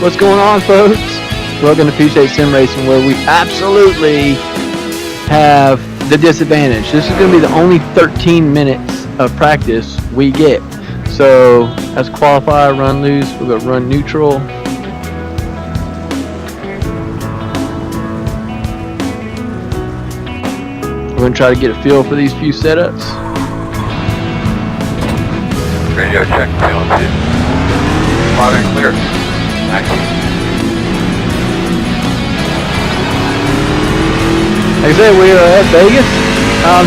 What's going on, folks? Welcome to P-State Sim Racing, where we absolutely have the disadvantage. This is going to be the only 13 minutes of practice we get. So, as qualify, run loose, we're going to run neutral. We're going to try to get a feel for these few setups. Radio check, fail 2. Loud and clear. Action. Like I said, we are at Vegas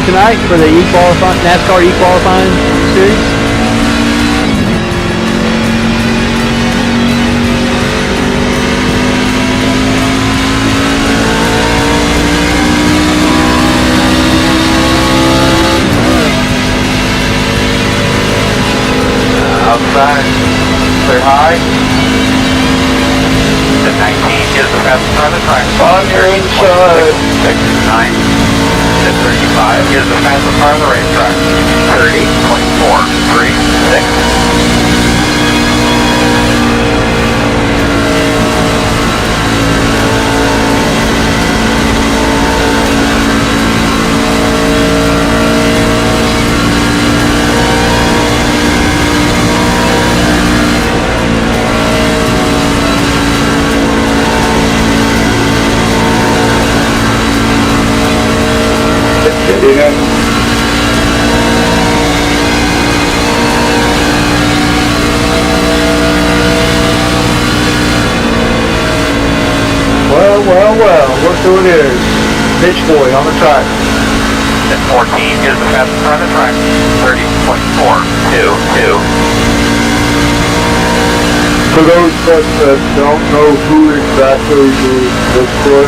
tonight for the NASCAR e-qualifying series. Outside, clear high. The 19 is the fastest car on the track. On your inside. 6, 9. The 35 is the fastest car on the racetrack. 30.4, 3, 6. Well, look who it is. Bitch boy on the track. The 14 is the fastest car on the track. 30.422. For those that don't know who exactly is bitch boy,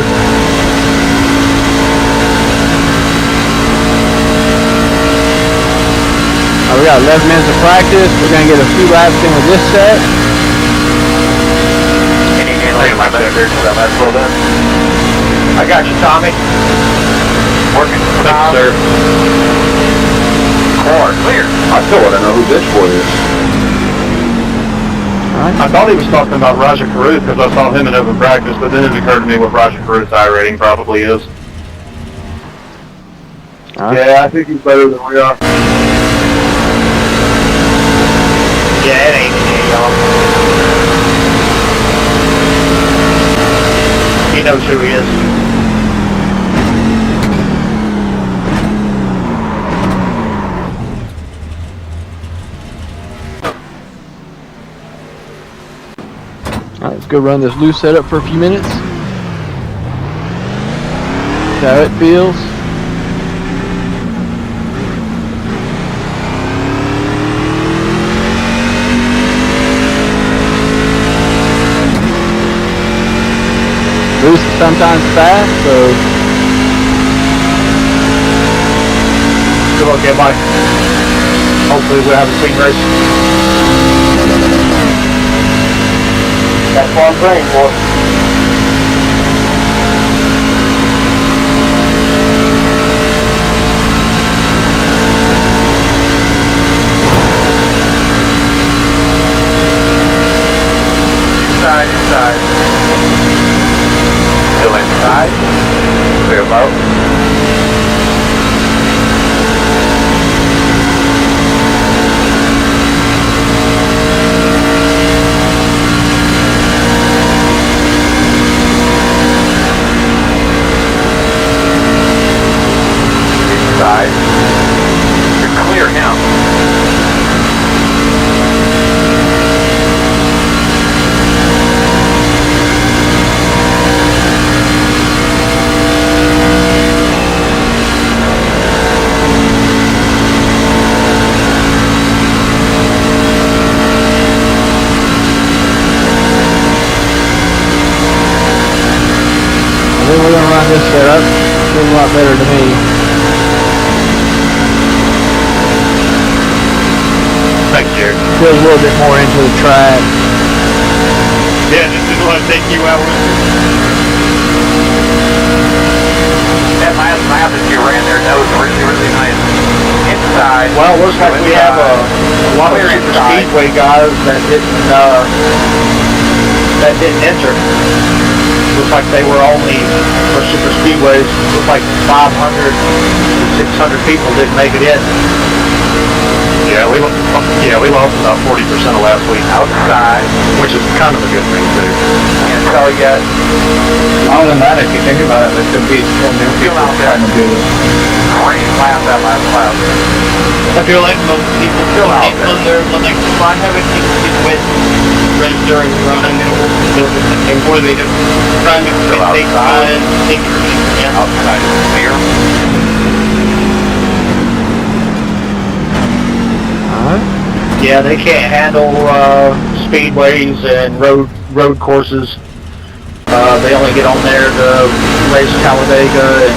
We got 11 minutes of practice. We're going to get a few laps in with this set. My better, that's well done. I got you, Tommy. Working. Thanks, sir. Clear. I still want to know who bitch boy is. Right. I thought he was talking about Raja Carruth because I saw him in open practice, but then it occurred to me what Raja Carruth's I rating probably is. Right. Yeah, I think he's better than we are. Yeah, it ain't me, y'all. He knows who he is. Alright, let's go run this loose setup for a few minutes. See how it feels. Loose is sometimes fast, so Good luck, everybody. Hopefully we'll have a clean race. That's what I'm praying for. Inside. Still inside. Clear low. Inside. You're clear now. I think we're going to run this setup. Feels a lot better to me. Thanks, Jared. Feels a little bit more into the track. Yeah, this is what I take you out with. That last lap that you ran there, that was really nice. Inside. Well, it looks like we have a lot of super speedway guys that didn't that didn't enter. Looks like they were only, for super speedways, looks like 500 to 600 people didn't make it in. Yeah, we lost about 40% of last week Outside. which is kind of a good thing too. And so yet, Other than that, if you think about it, it could be still new people trying to do it. great lap that last lap. I feel like most people Still out on their like spot habit with registering running and more they just trying to Still take outside. take yeah. Outside is clear. Yeah, they can't handle speedways and road courses. They only get on there to race Talladega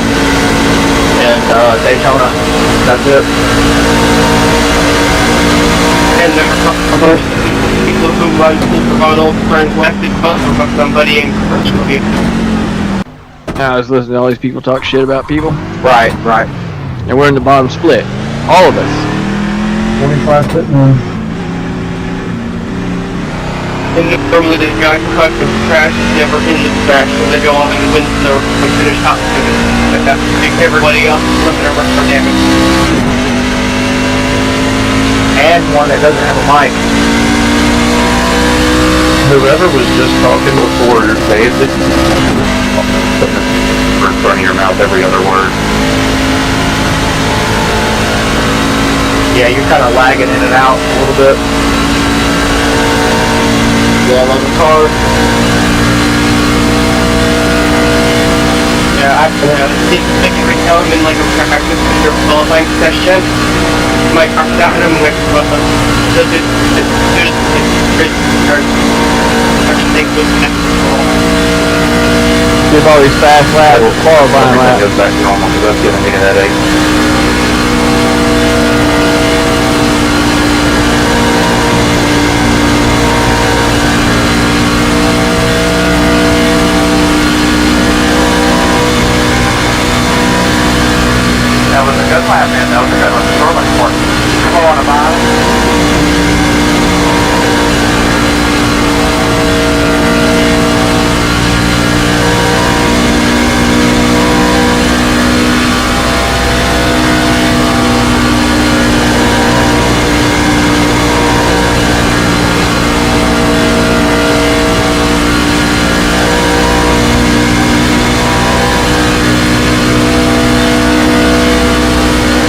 and Daytona. That's it. And there are people who run supermodel tranquility bus or somebody in I was listening to all these people talk shit about people, Right. and we're in the bottom split. All of us. 25 sitting on. and normally the guy who cuts the crash is never in the crash, so they go on and win the finish top. But that's everybody else is looking around for damage. And one that doesn't have a mic. Whoever was just talking before, they didn't in front of your mouth every other word. Yeah, you're kind of lagging in and out a little bit. Yeah, on the car. Yeah, I think every time in like a practice in your qualifying session, my car's down and I'm like, does it, Give all these fast laps, qualifying Everything laps. goes back to normal because that's giving me a headache. That was a good lap, man. That was a good one. Short for it. Come on, about.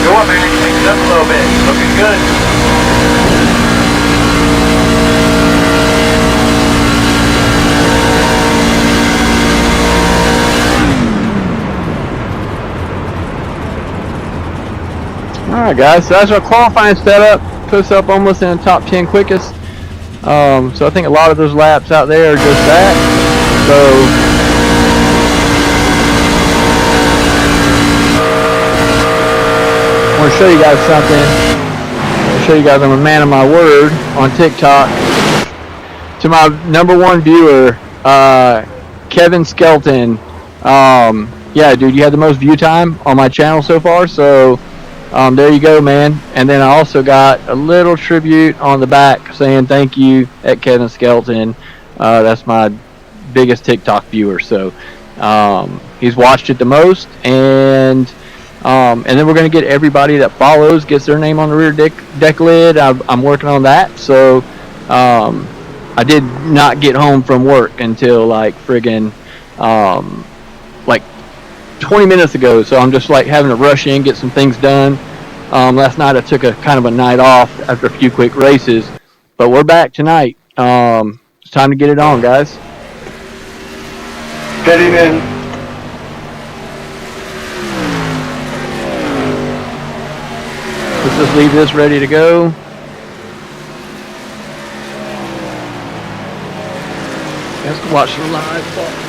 Go on, man. Take it up a little bit. Looking good. Alright guys, so that's our qualifying setup. Puts up almost in the top 10 quickest. So I think a lot of those laps out there are just that. So I want to show you guys something. I'll show you guys I'm a man of my word on TikTok. To my #1 viewer, Kevin Skelton. Yeah, dude, you had the most view time on my channel so far, so there you go, man. And then I also got a little tribute on the back saying thank you at Kevin Skelton. That's my biggest TikTok viewer, so he's watched it the most, and then we're going to get everybody that follows gets their name on the rear deck lid. I'm working on that, so I did not get home from work until like friggin' like 20 minutes ago, so I'm just like having to rush in, get some things done. Last night I took a kind of a night off after a few quick races, but we're back tonight. It's time to get it on, guys. Getting in. Let's just leave this ready to go. Let's watch the live.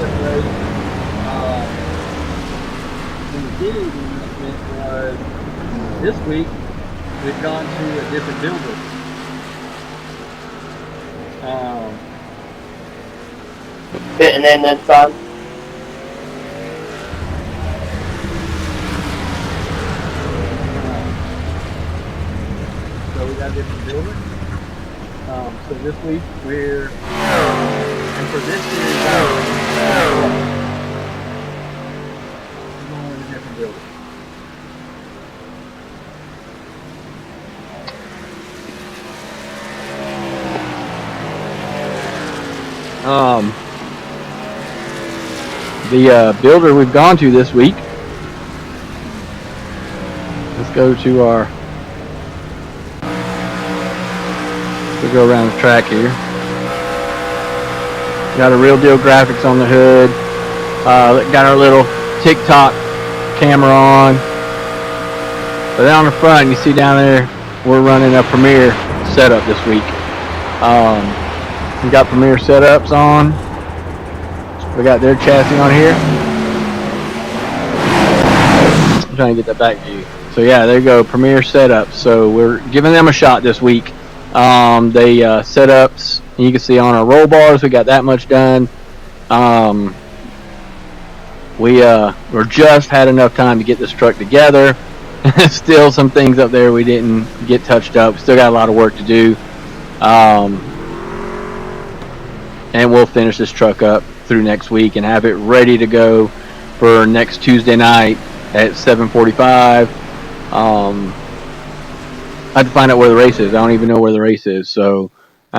different race. The beginning announcement was this week we've gone to a different builder. Fitting in this time. So we got a different builder. So this week we're, and for this year, we're going with a different builder. The builder we've gone to this week. Let's go to our. We'll go around the track here. Got a Real Deal graphics on the hood. Got our little TikTok camera on. But then on the front, you see down there, we're running a Premier setup this week. We got Premier setups on. We got their chassis on here. I'm trying to get that back view. So yeah, there you go, Premier setups. So we're giving them a shot this week. They setups, and you can see on our roll bars, we got that much done. We're just had enough time to get this truck together. Still some things up there we didn't get touched up. Still got a lot of work to do. And we'll finish this truck up through next week and have it ready to go for next Tuesday night at 7:45. I have to find out where the race is. I don't even know where the race is. So we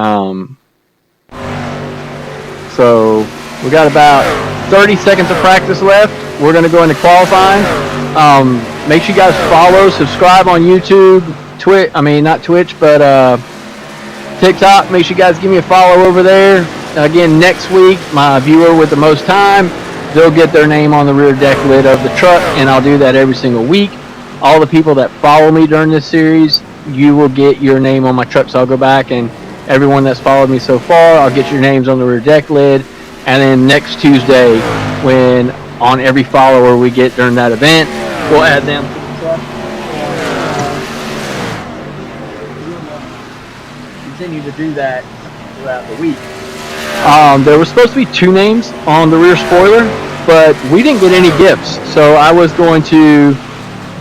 got about 30 seconds of practice left. We're going to go into qualifying. Make sure you guys follow, subscribe on YouTube, not Twitch, but TikTok. Make sure you guys give me a follow over there. Again, next week, my viewer with the most time, they'll get their name on the rear deck lid of the truck, and I'll do that every single week. All the people that follow me during this series, you will get your name on my truck. So I'll go back, and everyone that's followed me so far, I'll get your names on the rear deck lid. And then next Tuesday, when on every follower we get during that event, we'll add them to the truck. Continue to do that throughout the week. There was supposed to be 2 names on the rear spoiler, but we didn't get any gifts. So I was going to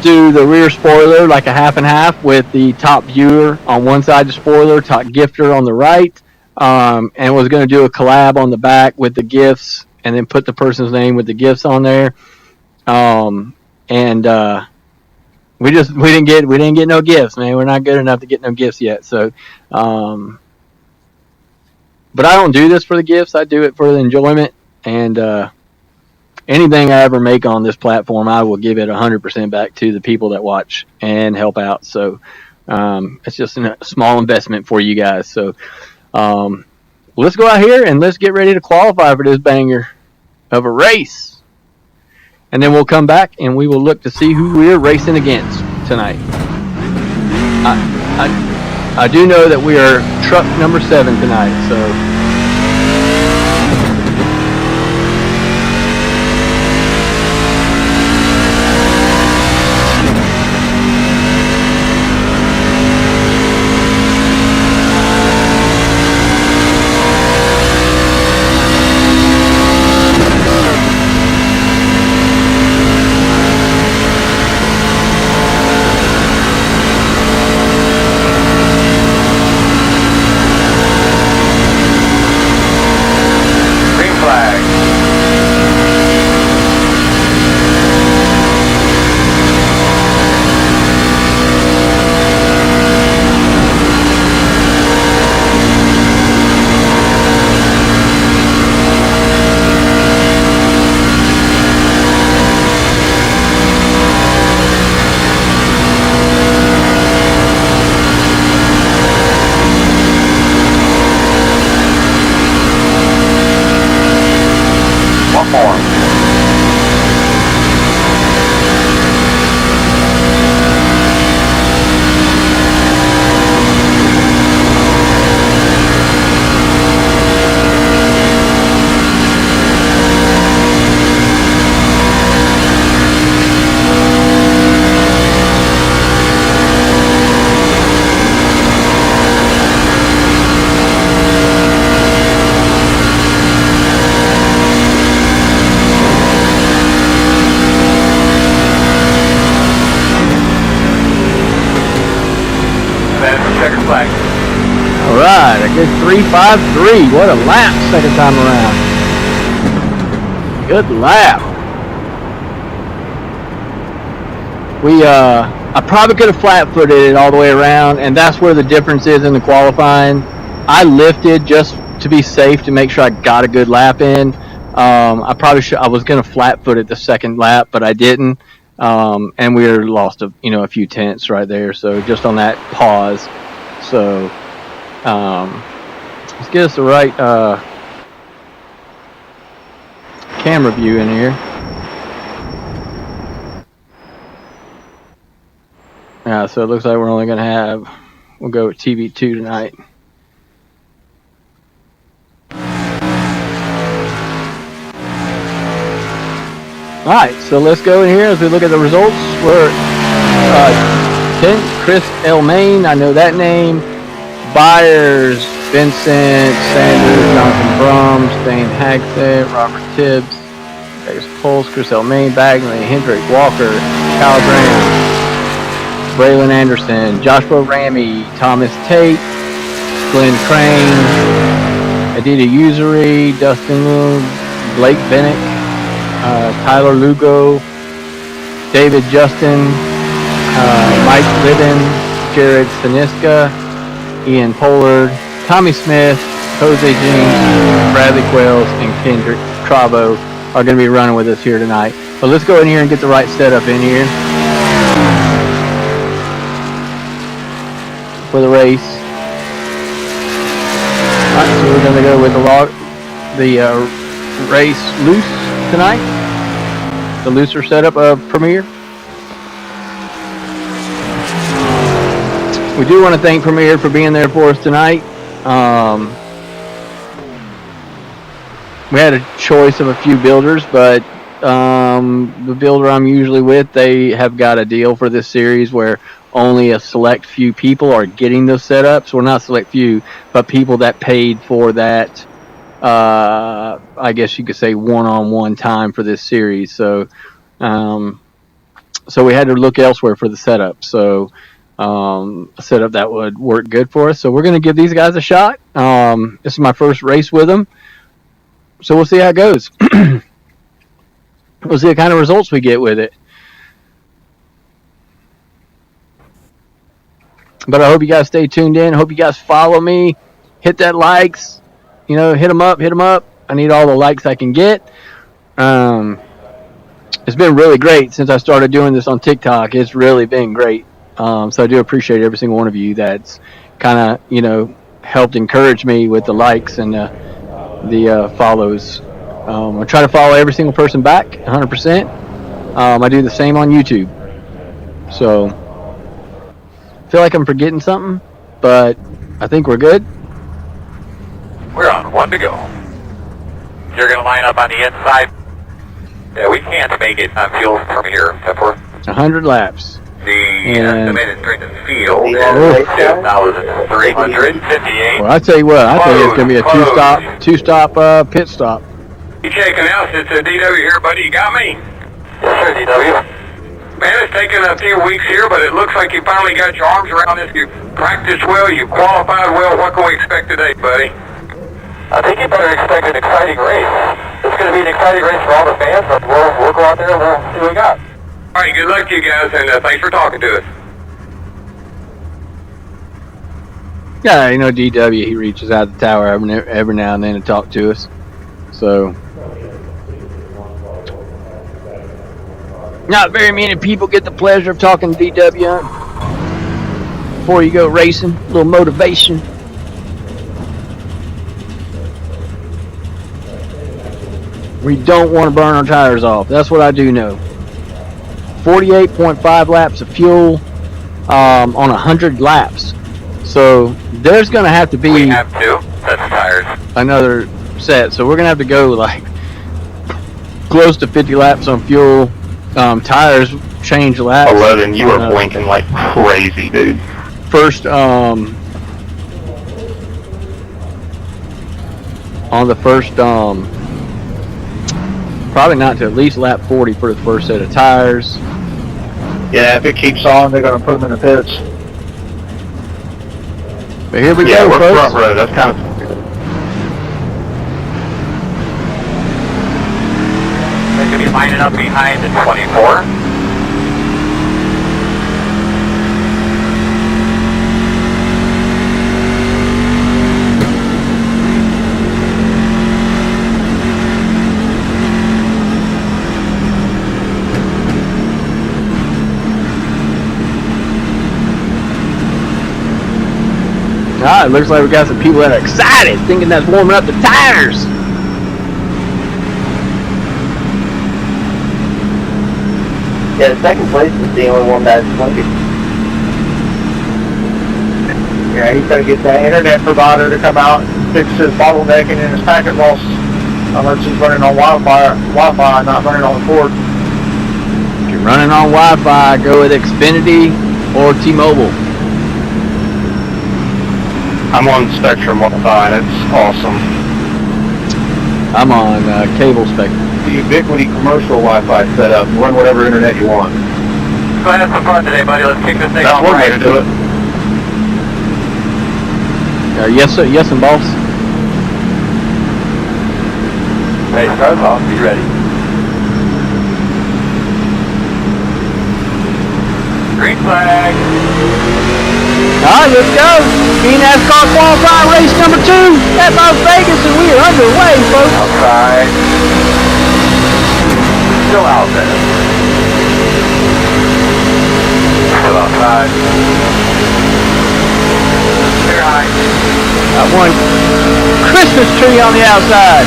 do the rear spoiler like a half and half with the top viewer on one side of the spoiler, top gifter on the right, and was going to do a collab on the back with the gifts and then put the person's name with the gifts on there. We didn't get no gifts, man. We're not good enough to get no gifts yet. So, but I don't do this for the gifts. I do it for the enjoyment. And anything I ever make on this platform, I will give it 100% back to the people that watch and help out. So it's just a small investment for you guys. So let's go out here and let's get ready to qualify for this banger of a race. And then we'll come back and we will look to see who we're racing against tonight. I do know that we are truck number 7 tonight, so. 3:53. What a lap second time around. Good lap. I probably could have flat-footed it all the way around, and that's where the difference is in the qualifying. I lifted just to be safe to make sure I got a good lap in. I probably should. I was going to flat-foot it the second lap, but I didn't, and we lost a few tenths right there. So just on that pause. So let's get us the right camera view in here. Yeah, so it looks like we're only going to we'll go with TV2 tonight. All right, so let's go in here as we look at the results. We're 10th, Chris Elmaine, I know that name. Byers, Vincent, Sanders, Jonathan Brums, Dane Hagstead, Robert Tibbs, Vegas Pulse, Chris Elmaine, Bagley, Hendrick, Walker, Kyle Graham, Braylon Anderson, Joshua Ramey, Thomas Tate, Glenn Crane, Adita Usury, Dustin Loon, Blake Bennett, Tyler Lugo, David Justin, Mike Liddon, Jared Siniska, Ian Pollard, Tommy Smith, Jose James, Bradley Quells, and Kendrick Travo are going to be running with us here tonight. But let's go in here and get the right setup in here for the race. All right, so we're going to go with the race loose tonight, the looser setup of Premier. We do want to thank Premier for being there for us tonight. We had a choice of a few builders, but the builder I'm usually with, they have got a deal for this series where only a select few people are getting those setups. Well, not select few, but people that paid for that, I guess you could say, one-on-one time for this series. So we had to look elsewhere for the setup. So a setup that would work good for us. So we're going to give these guys a shot. This is my first race with them. So we'll see how it goes. We'll see what kind of results we get with it. But I hope you guys stay tuned in. I hope you guys follow me. Hit that likes. Hit them up. I need all the likes I can get. It's been really great since I started doing this on TikTok. It's really been great. So I do appreciate every single one of you that's kind of, helped encourage me with the likes and the follows. I try to follow every single person back 100%. I do the same on YouTube. So I feel like I'm forgetting something, but I think we're good. We're on 1 to go. You're going to line up on the inside. Yeah, we can't make it on fuel from here, except for 100 laps. the estimated strength of field is 2,358. Well, I tell you what, I think it's going to be a two-stop pit stop. You checking out? It's a DW here, buddy. You got me? Yes, sir, DW. Man, it's taken a few weeks here, but it looks like you finally got your arms around this. You practiced well, you qualified well. What can we expect today, buddy? I think you better expect an exciting race. It's going to be an exciting race for all the fans, but we'll go out there and we'll see what we got. All right, good luck to you guys, and thanks for talking to us. Yeah, DW, he reaches out the tower every now and then to talk to us. So, not very many people get the pleasure of talking to DW before you go racing. A little motivation. We don't want to burn our tires off. That's what I do know. 48.5 laps of fuel on 100 laps. So there's going to have to be We have 2 sets of tires. another set. So we're going to have to go like close to 50 laps on fuel. Tires change laps. 11, you are blinking like crazy, dude. First, on the first, probably not to at least lap 40 for the first set of tires. Yeah, if it keeps on, they're going to put them in the pits. But here we Yeah, go, we're folks. front row. That's kind of lining up behind the 24. Ah, it looks like we got some people that are excited, thinking that's warming up the tires. Yeah, second place is the only one that's looking. Yeah, he's gotta get that internet provider to come out and fix his bottlenecking in his packet loss. Unless he's running on Wi-Fi, not running on the cord. If you're running on Wi-Fi, go with Xfinity or T-Mobile. I'm on Spectrum Wi-Fi, and it's awesome. I'm on cable spectrum. The ubiquity commercial Wi-Fi setup. Run whatever internet you want. Go ahead, have some fun today, buddy. Let's kick this thing That's off one way right. to do it. Yes, sir. Yes, and boss. Hey, start us off. Be ready. Green flag. All right, let's go. Nascar qualifying race number 2 at Las Vegas, and we are underway, folks. Outside. Still out there. Still outside. Clear high. Got one Christmas tree on the outside.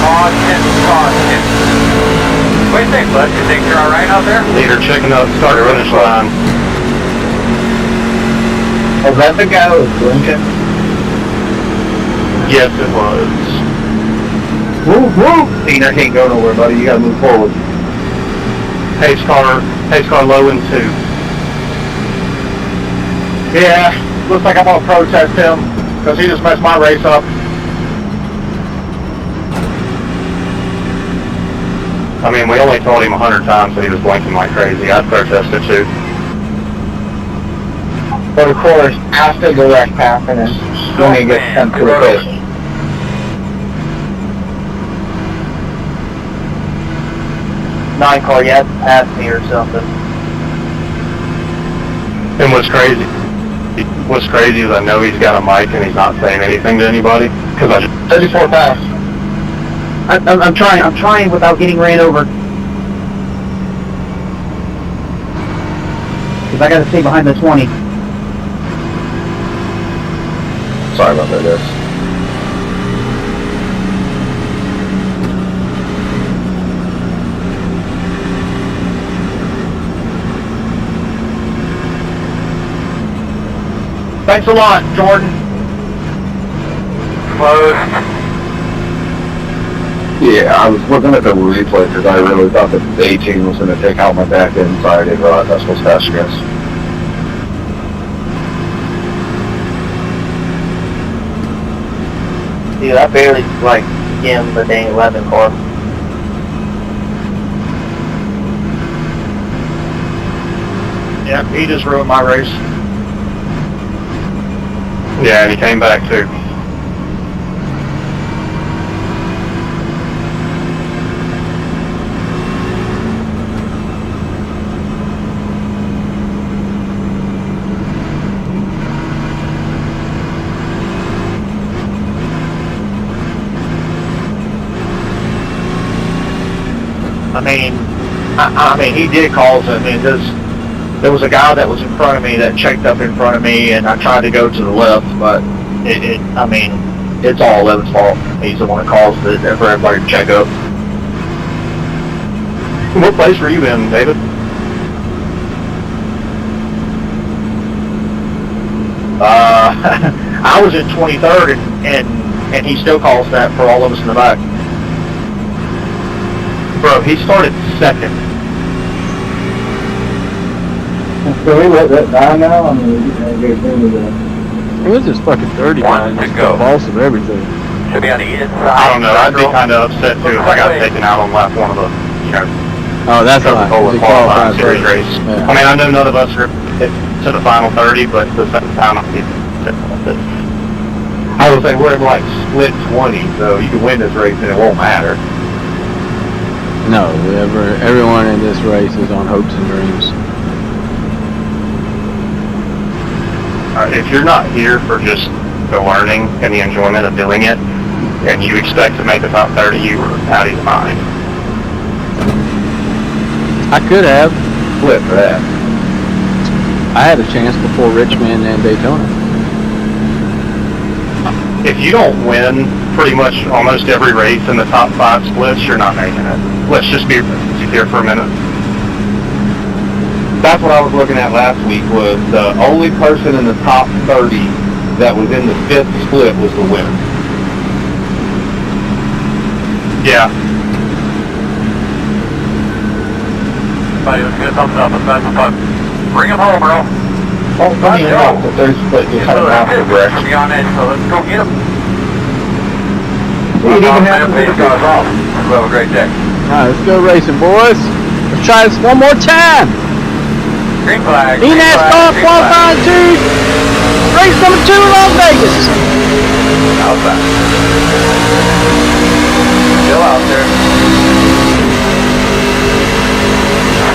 Caution, caution. What do you think, bud? You think you're alright out there? Leader checking up, start to finish line. Was that the guy who was blinking? Yes, it was. Woo, woo! Tina can't go nowhere, buddy. You gotta move forward. Pace car low in 2. Yeah, looks like I'm gonna protest him, because he just messed my race up. I mean, we only told him 100 times that he was blinking like crazy. I'd protest it too. But of course, after the wreck happened, and when he gets sent to the pit. 9 car, you have to pass me or something. And what's crazy is I know he's got a mic and he's not saying anything to anybody. Cause I just 34 pass. I'm trying without getting ran over. Cause I gotta stay behind the 20. Sorry about that, guys. Thanks a lot, Jordan. Closed. Yeah, I was looking at the replay because I really thought that the 18 was going to take out my back end, so I didn't realize that's what's faster, guys. Dude, I barely like skimmed the dang 11 car. Yeah, he just ruined my race. yeah, and he came back too. I mean, he did cause it. I mean, there was a guy that was in front of me that checked up in front of me, and I tried to go to the left, but I mean, it's all Levin's fault. He's the one that caused it for everybody to check up. What place were you in, David? I was in 23rd, and he still calls that for all of us in the back. Bro, he started second. So we let that die now? I mean, we can't get into that. It was just fucking dirty, One man. to Just go. the boss of everything. Should be on the inside. I don't know, I'd be kind of upset too if I got taken out on lap 1 of the, you know, Oh, that's why. Coca-Cola He qualifying qualified series first. race. Yeah. I mean, I know none of us are to the final 30, but the second time I did it. I would say we're in like split 20, so you can win this race and it won't matter. No, everyone in this race is on hopes and dreams. If you're not here for just the learning and the enjoyment of doing it, and you expect to make the top 30, you were out of your mind. I could have. Split for that. I had a chance before Richmond and Daytona. If you don't win pretty much almost every race in the top 5 splits, you're not making it. Let's just be here for a minute. That's what I was looking at last week, was the only person in the top 30 that was in the 5th split was the winner. Yeah. Buddy, let's get a thumbs up. Let's not the puck. Bring him home, bro. Oh, funny enough, but there's split behind the That's master it. direction. Be on edge, so let's go get him. We even have Phase goes off. We'll have a great day. Alright, let's go racing, boys. Let's try this one more time. Green flag. Nascar qualifying 2, race number 2 in Las Vegas. Outside. Still out there.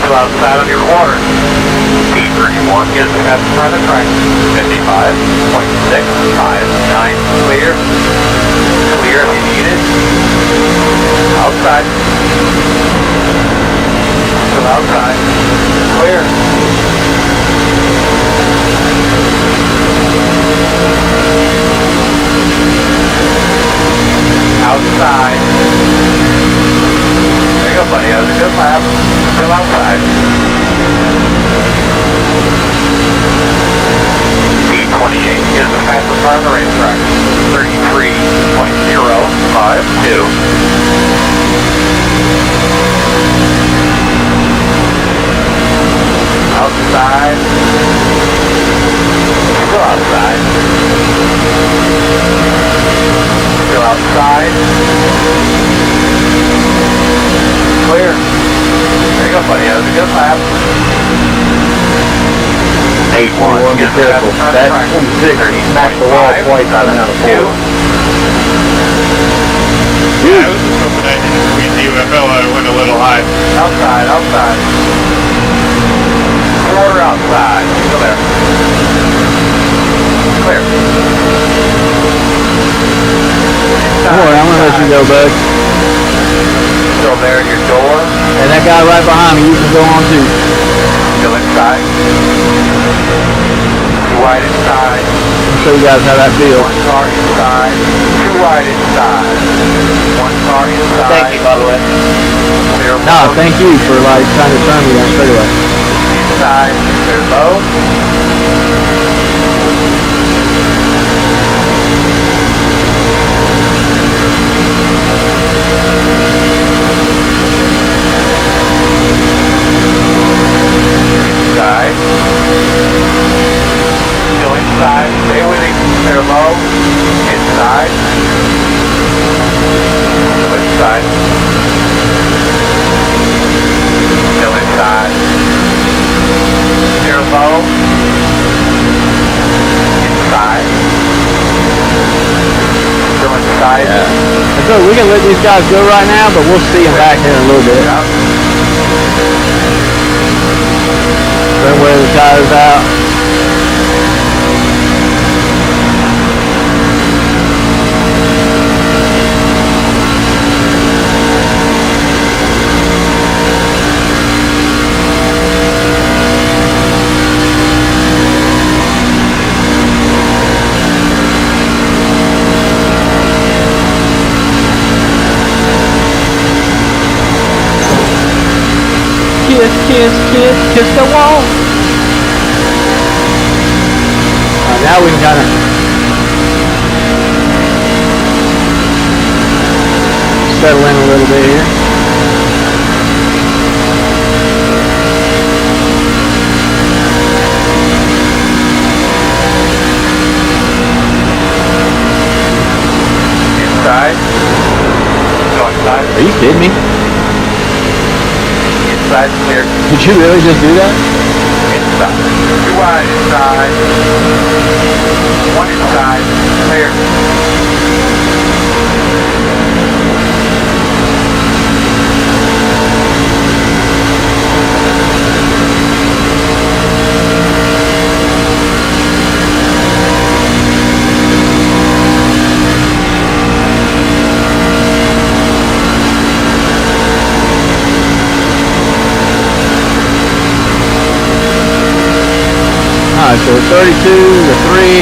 Still outside on your quarter. P31 is the fastest car on the track. 55.659. Clear. Clear if you need it. Outside. Still outside. Clear. Outside. There you go, buddy. That was a good lap. Still outside. P28 is the fastest car on the racetrack. 33.052. Outside. Still outside. Still outside. Clear. There you go, buddy. That was a good lap. 8-1. Be careful. That 26 smacked the wall twice out of 4. Yeah, I was just hoping that we UFL went a little high. Outside, outside. Quarter outside. Still there. Clear. Don't worry, I'm gonna let you go, bud. Still there at your door. And that guy right behind me, you can go on too. Still inside. Too wide inside. I'll show you guys how that feels. One car inside. Too wide inside. One car inside. Thank you, by the way. Clear No, low. thank you for like trying to turn me on straightaway. Inside. Clear low. Inside. Still inside. Stay with him. Clear low. Inside. Still inside. Still inside. Clear low. Inside. Still inside. So we can let these guys go right now, but we'll see them back here in a little bit. Yeah. Don't wear the tires out. Kiss, kiss, kiss, kiss the wall. Now we can kind of settle in a little bit here. Inside. Still inside. Are you kidding me? Inside clear. Did you really just do that? Inside. Two wide inside. One inside. Clear. Alright, so 32 to 3.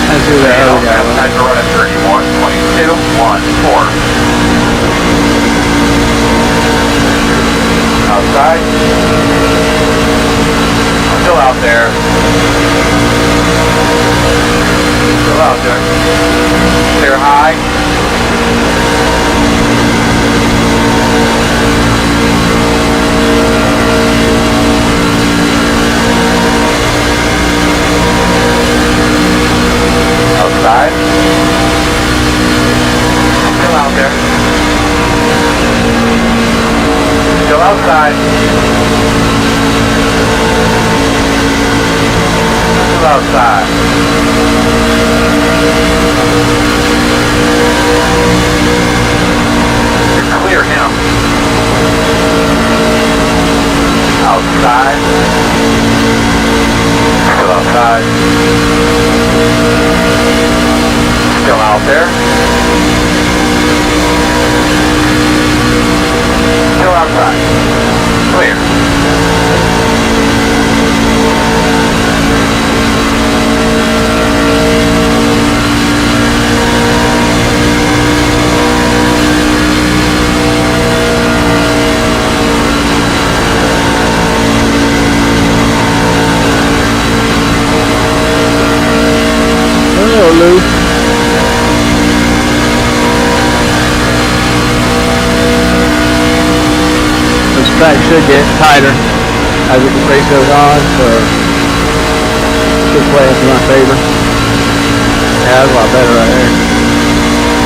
Let's do that other guy. Outside to run at 31, 22, 1, 4. Outside. Still out there. Still out there. Clear high. Outside. Still out there. Still outside. Still outside. Clear him. Outside. Still outside. Still out there. Still outside. Clear. Hello, Lou. This track should get tighter as the race goes on, so should play into my favor. Yeah, that's a lot better right there.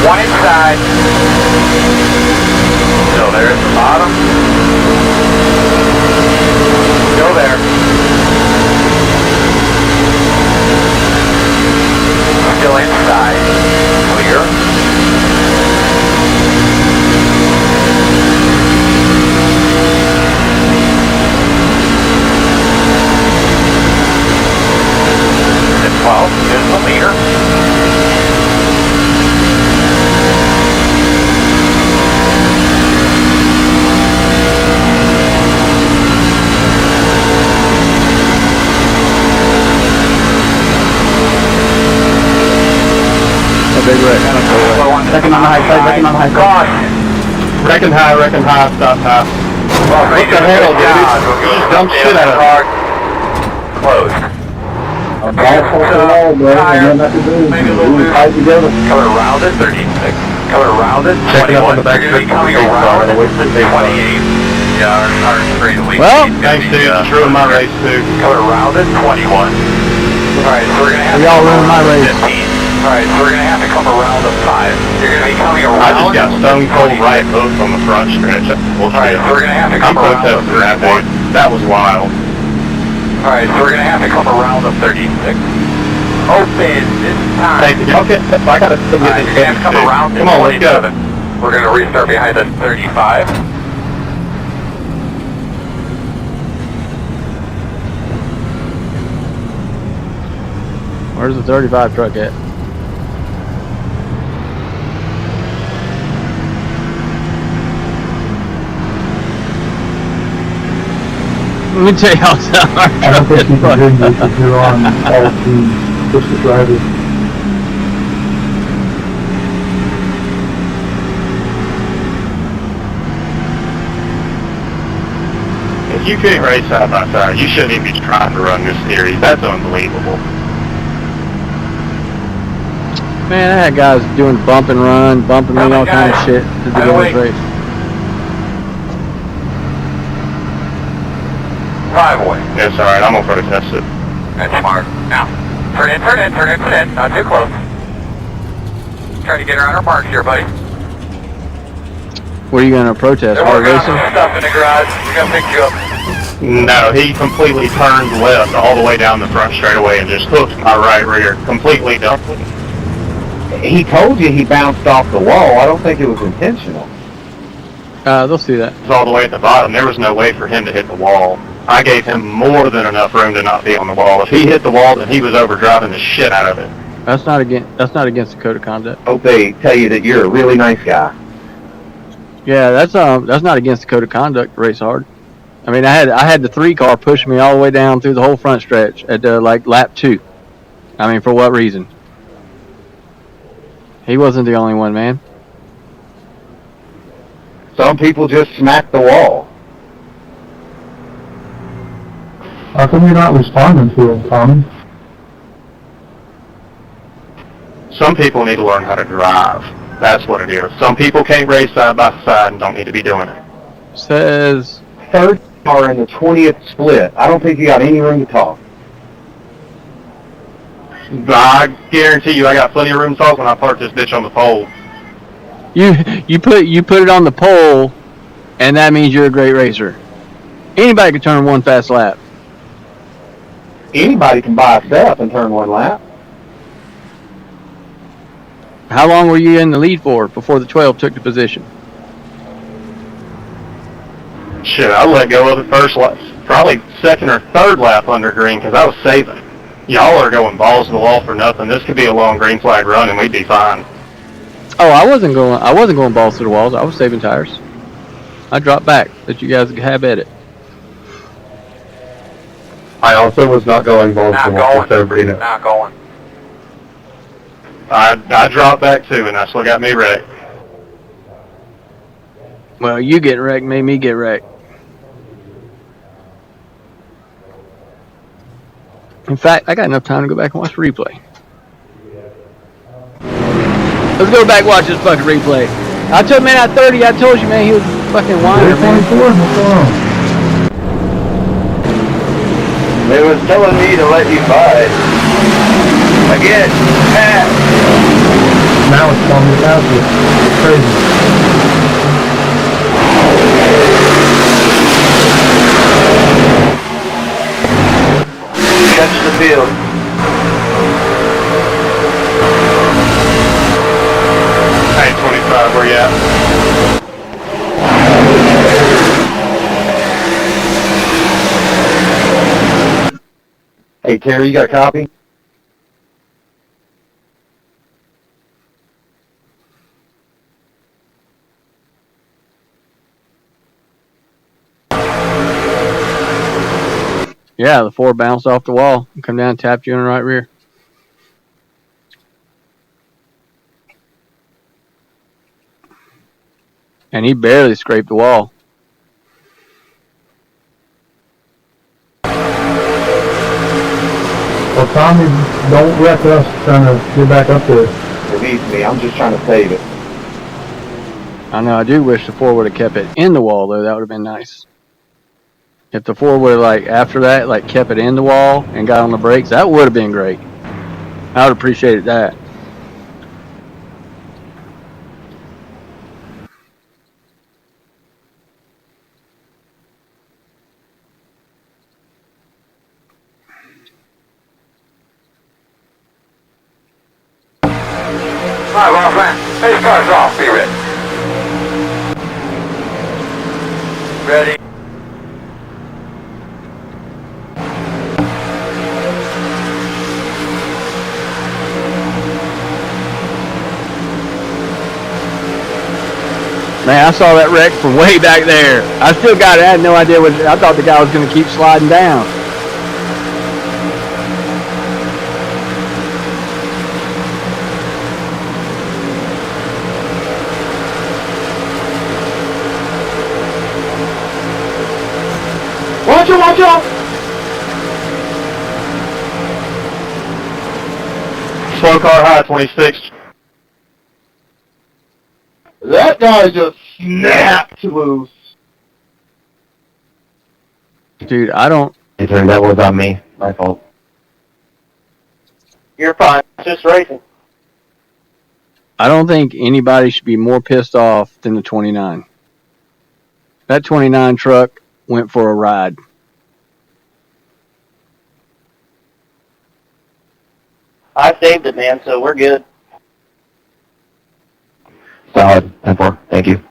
One inside. Still there at the bottom. Still there. Still inside. Clear. At 12, there's the leader. Big wreck. Second on the high side, second on the high side. Reckon high, stop high. What the hell, dude? You just dumped shit out of it. Closed. I'm ball for the wall, bro. Ain't nothing to do. Maybe a little We bit. fight together. Coming around it, 36. Coming around it, Checking up on 21. the back You're gonna be coming stretch. around it, Wait for the big 28. Yeah, our straight away. Well, Thanks, dude. Just ruined my race, too. Coming around it, 21. Alright, so we're gonna have to Y'all come ruined my around race. 15. Alright, so we're gonna have to come around to 5. You're gonna be coming around. I just got stone cold right hook on the front stretch. Alright, so we're gonna have to I'm come around to protesting that, 34. dude. That was wild. Alright, so we're gonna have to come around to 36. Open this time. Hey, okay, I gotta get Alright, this you're gonna have to come around to Come on, let's go. 27. We're gonna restart behind the 35. Where's the 35 truck at? Let me tell y'all something. Our I don't truck think you is can do fucked this up. if you're on all teams, just the drivers. you couldn't race side by side, you shouldn't even be trying to run this series. That's unbelievable. Man, I had guys doing bump and run, bumping me, all kind of shit to the this race. Driveway. It's alright, I'm gonna protest it. That's smart. Now, turn in. Not too close. Trying to get her on her marks here, buddy. What are you going to protest? They're Hard working on racing? some stuff in the garage. We're going to pick you up. No, he completely turned left all the way down the front straightaway and just hooked my right rear. Completely done. He told you he bounced off the wall. I don't think it was intentional. They'll see that. It was all the way at the bottom. There was no way for him to hit the wall. I gave him more than enough room to not be on the wall. If he hit the wall, then he was overdriving the shit out of it. That's not against the code of conduct. Hope they tell you that you're a really nice guy. Yeah, that's not against the code of conduct to race hard. I mean, I had the 3 car push me all the way down through the whole front stretch at like lap 2. I mean, for what reason? He wasn't the only one, man. Some people just smack the wall. How come you're not responding to him, Tommy? Some people need to learn how to drive. That's what it is. Some people can't race side by side and don't need to be doing it. Says Third car in the 20th split. I don't think you got any room to talk. I guarantee you I got plenty of room to talk when I park this bitch on the pole. you put it on the pole, and that means you're a great racer. Anybody can turn one fast lap. Anybody can buy a step and turn one lap. How long were you in the lead for before the 12 took the position? Shit, I let go of the first lap, probably second or third lap under green because I was saving. Y'all are going balls to the wall for nothing. This could be a long green flag run and we'd be fine. Oh, I wasn't going balls to the walls. I was saving tires. I dropped back. Let you guys have at it. I also was not going balls Not to the wall. going. Just so everybody knows. Not going. I dropped back too and that's what got me wrecked. Well, you getting wrecked made me get wrecked. In fact, I got enough time to go back and watch the replay. Let's go back and watch this fucking replay. I told man at 30, I told you, man, he was a fucking whiner, man. They was telling me to let you buy it. Again, Pat. Now it's telling me about it. It's crazy. Catch the field. Hey, 25, where you at? Hey, Terry, you got a copy? Yeah, the 4 bounced off the wall and come down and tapped you in the right rear. And he barely scraped the wall. Well, Tommy, don't wreck us trying to get back up there. Believe me, I'm just trying to save it. I know, I do wish the 4 would have kept it in the wall, though. That would have been nice. If the 4 would have, like, after that, like, kept it in the wall and got on the brakes, that would have been great. I would have appreciated that. Alright, well, friend, face car's off. Be ready. Ready. Man, I saw that wreck from way back there. I still got it. I had no idea what. I thought the guy was going to keep sliding down. Watch out, watch out! Slow car high, 26. That guy just snapped loose. Dude, I don't. That was on me. My fault. You're fine. Just racing. I don't think anybody should be more pissed off than the 29. That 29 truck went for a ride. I saved it, man, so we're good. Solid. 10-4. Thank you.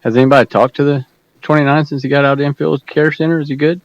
Has anybody talked to the 29 since he got out of the infield care center? Is he good?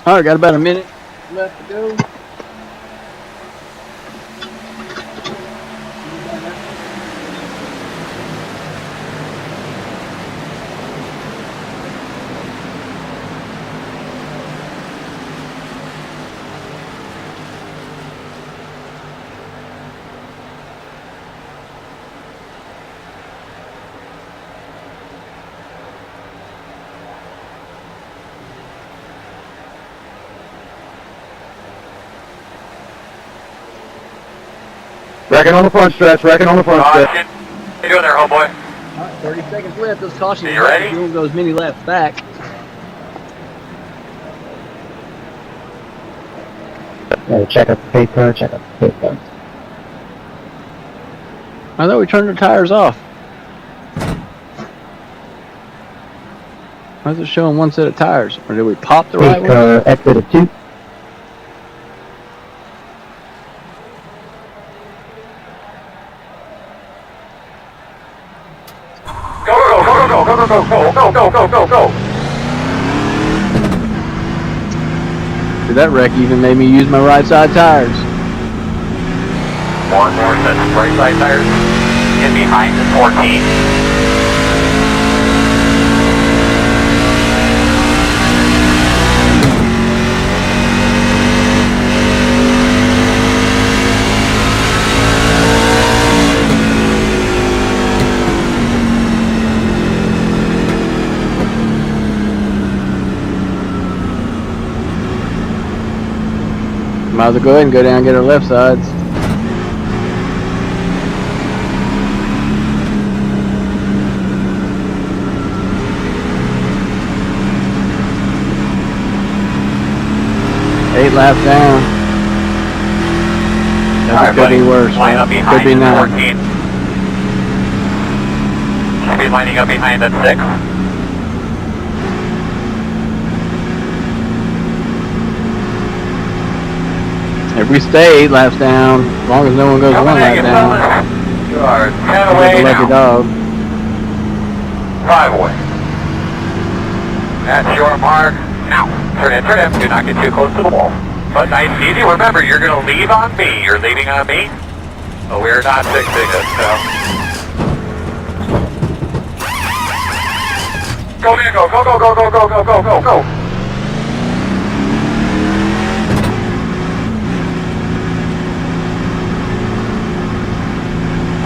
All right, got about a minute left to go. Wrecking on the front stretch, wrecking on the front stretch. How you doing there, homeboy? All right, 30 seconds left. Those cautions. You ready? You won't go as many laps back. Check up the paper, check up the paper. I thought we turned the tires off. Why is it showing one set of tires? Or did we pop the right one? Exit of 2. Go. Dude, that wreck even made me use my right side tires. One more set of right side tires. Get behind the 14. Might as well go ahead and go down and get our left sides. Eight laps down. That could be worse. Line up behind Could be the 9. 14. Should be lining up behind the 6. If we stay 8 laps down, as long as no one goes Coming 1 at lap you, down, fellas. You are 10 we'll away get the lucky now. dog. 5 away. That's your mark. Now, turn in. Do not get too close to the wall. But nice and easy. Remember, you're going to leave on me. You're leaving on me. But we're not fixing it, so. Go, man, go.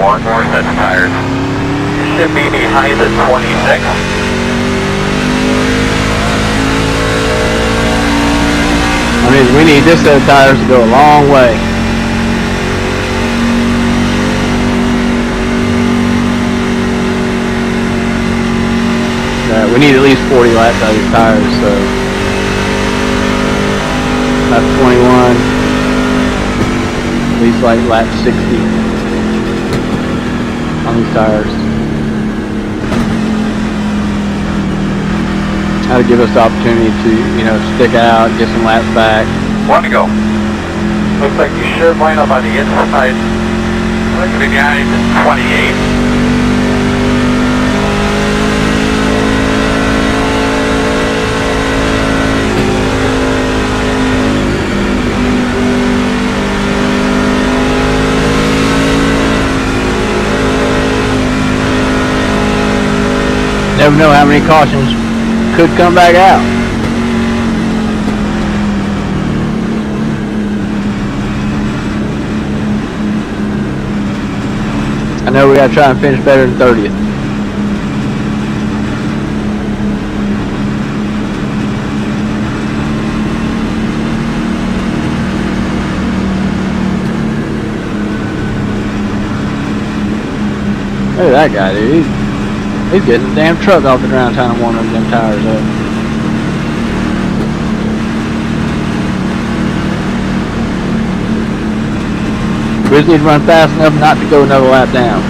One more set of tires. You should be behind the 26. I mean, we need this set of tires to go a long way. We need at least 40 laps out of these tires, so. Lap 21. At least like lap 60. On these tires. That'll give us the opportunity to, you know, stick out, get some laps back. 1 to go. Looks like you should line up on the inside. Look at the guys in 28. Never know how many cautions could come back out. I know we gotta try and finish better than 30th. Look at that guy, dude. He's getting the damn truck off the ground trying to warm them damn tires up. We just need to run fast enough not to go another lap down.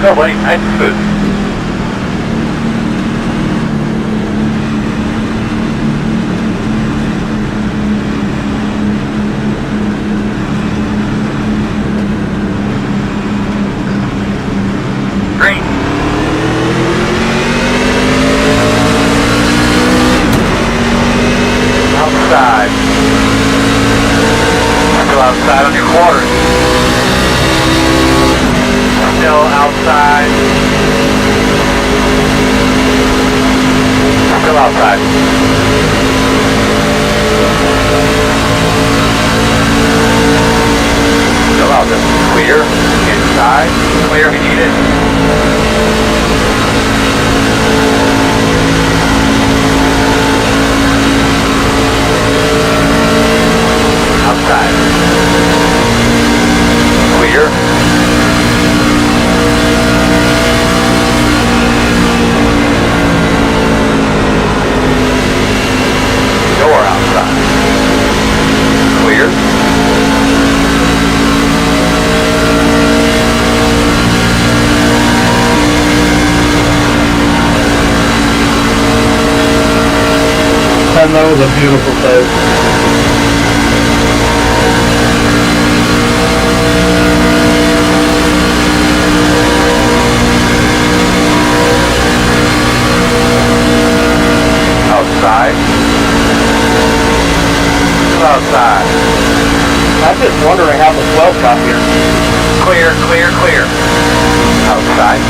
Go, buddy. Nice food. Green. Outside. Still outside on your quarters. Still outside. Still outside. Still out there. Clear. Inside. Clear if you need it. Outside. Clear. Door outside. Clear. And that was a beautiful day. Outside. Outside. I'm just wondering how the 12 got here. Clear, clear, clear. Outside.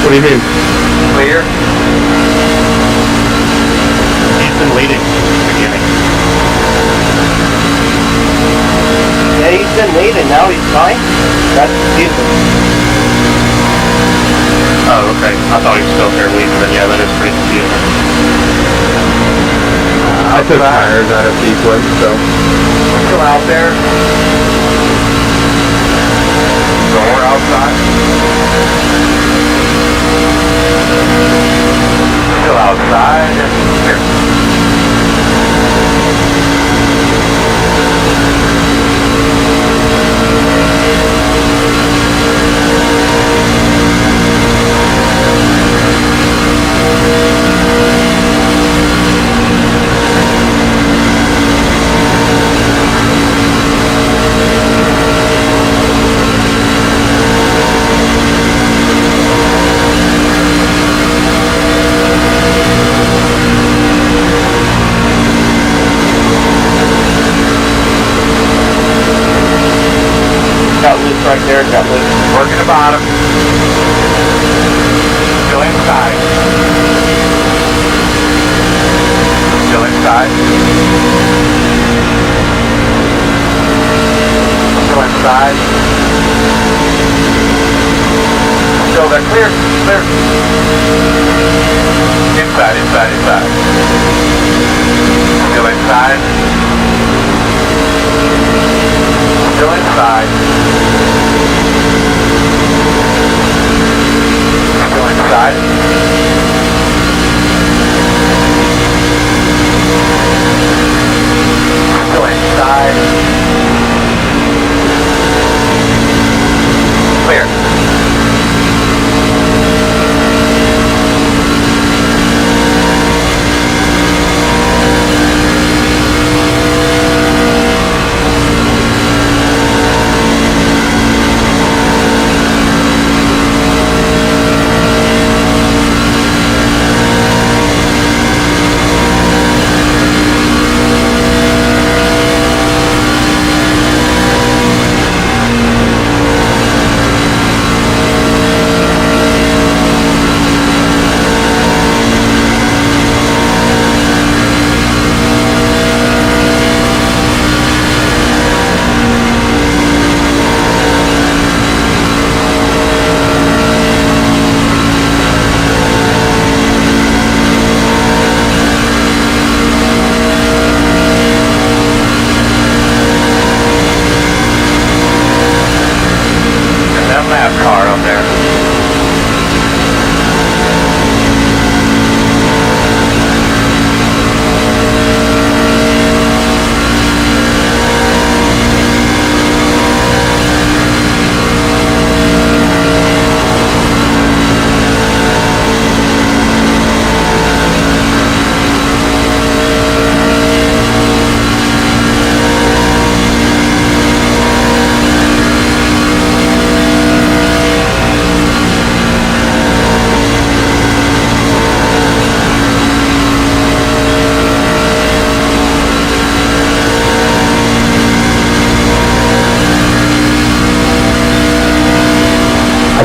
What do you mean? Clear. He's been leading from the beginning. Yeah, he's been leading, now he's fine. That's confusing. Oh, okay. I thought he was still there leading, but yeah, that is pretty confusing. I took tires out of sequence, so. Still out there. Door outside. Still outside. Clear. Got loose right there, got loose. Working the bottom. Still inside. Still inside. Still inside. Still there. Clear. Clear. Inside, inside, inside. Still inside. Still inside. Still inside. Still inside. Clear.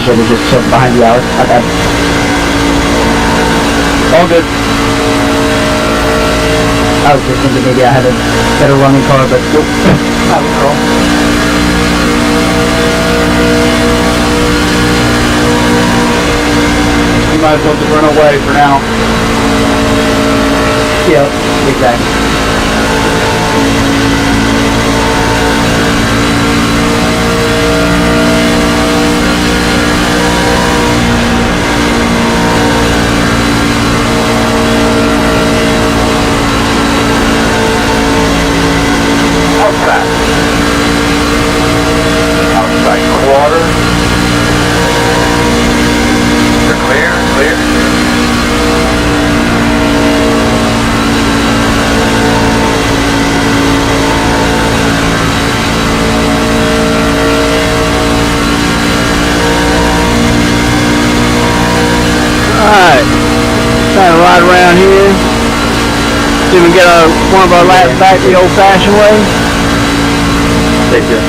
should have just took behind the hour. Okay. All good. I was just thinking maybe I had a better running car, but nope. That was cool. You might as well just run away for now. Yep, exactly. Outside quarter. You're clear, clear. Alright. Trying to ride around here. See if we can get one of our laps back the old fashioned way. Take it.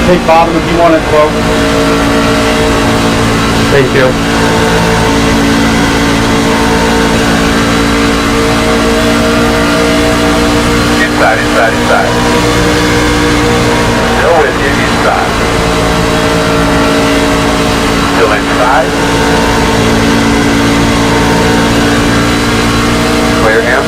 Take bottom if you want it, folks. Thank you. Inside, inside, inside. Still with you, inside. Still inside. Clear him.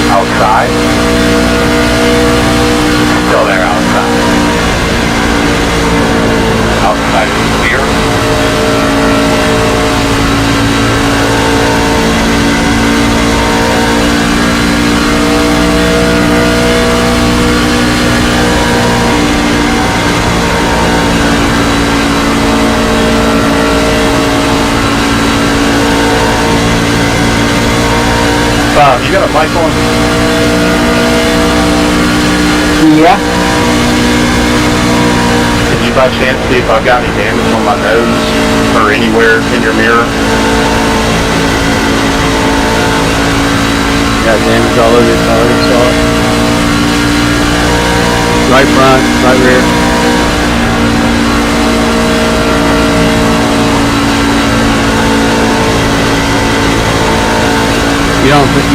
Outside. Still there outside. Outside is clear. Bob, you got a mic on? Yeah. Can you by chance see if I've got any damage on my nose or anywhere in your mirror? Got damage all over your car, I saw it. Right front, right rear.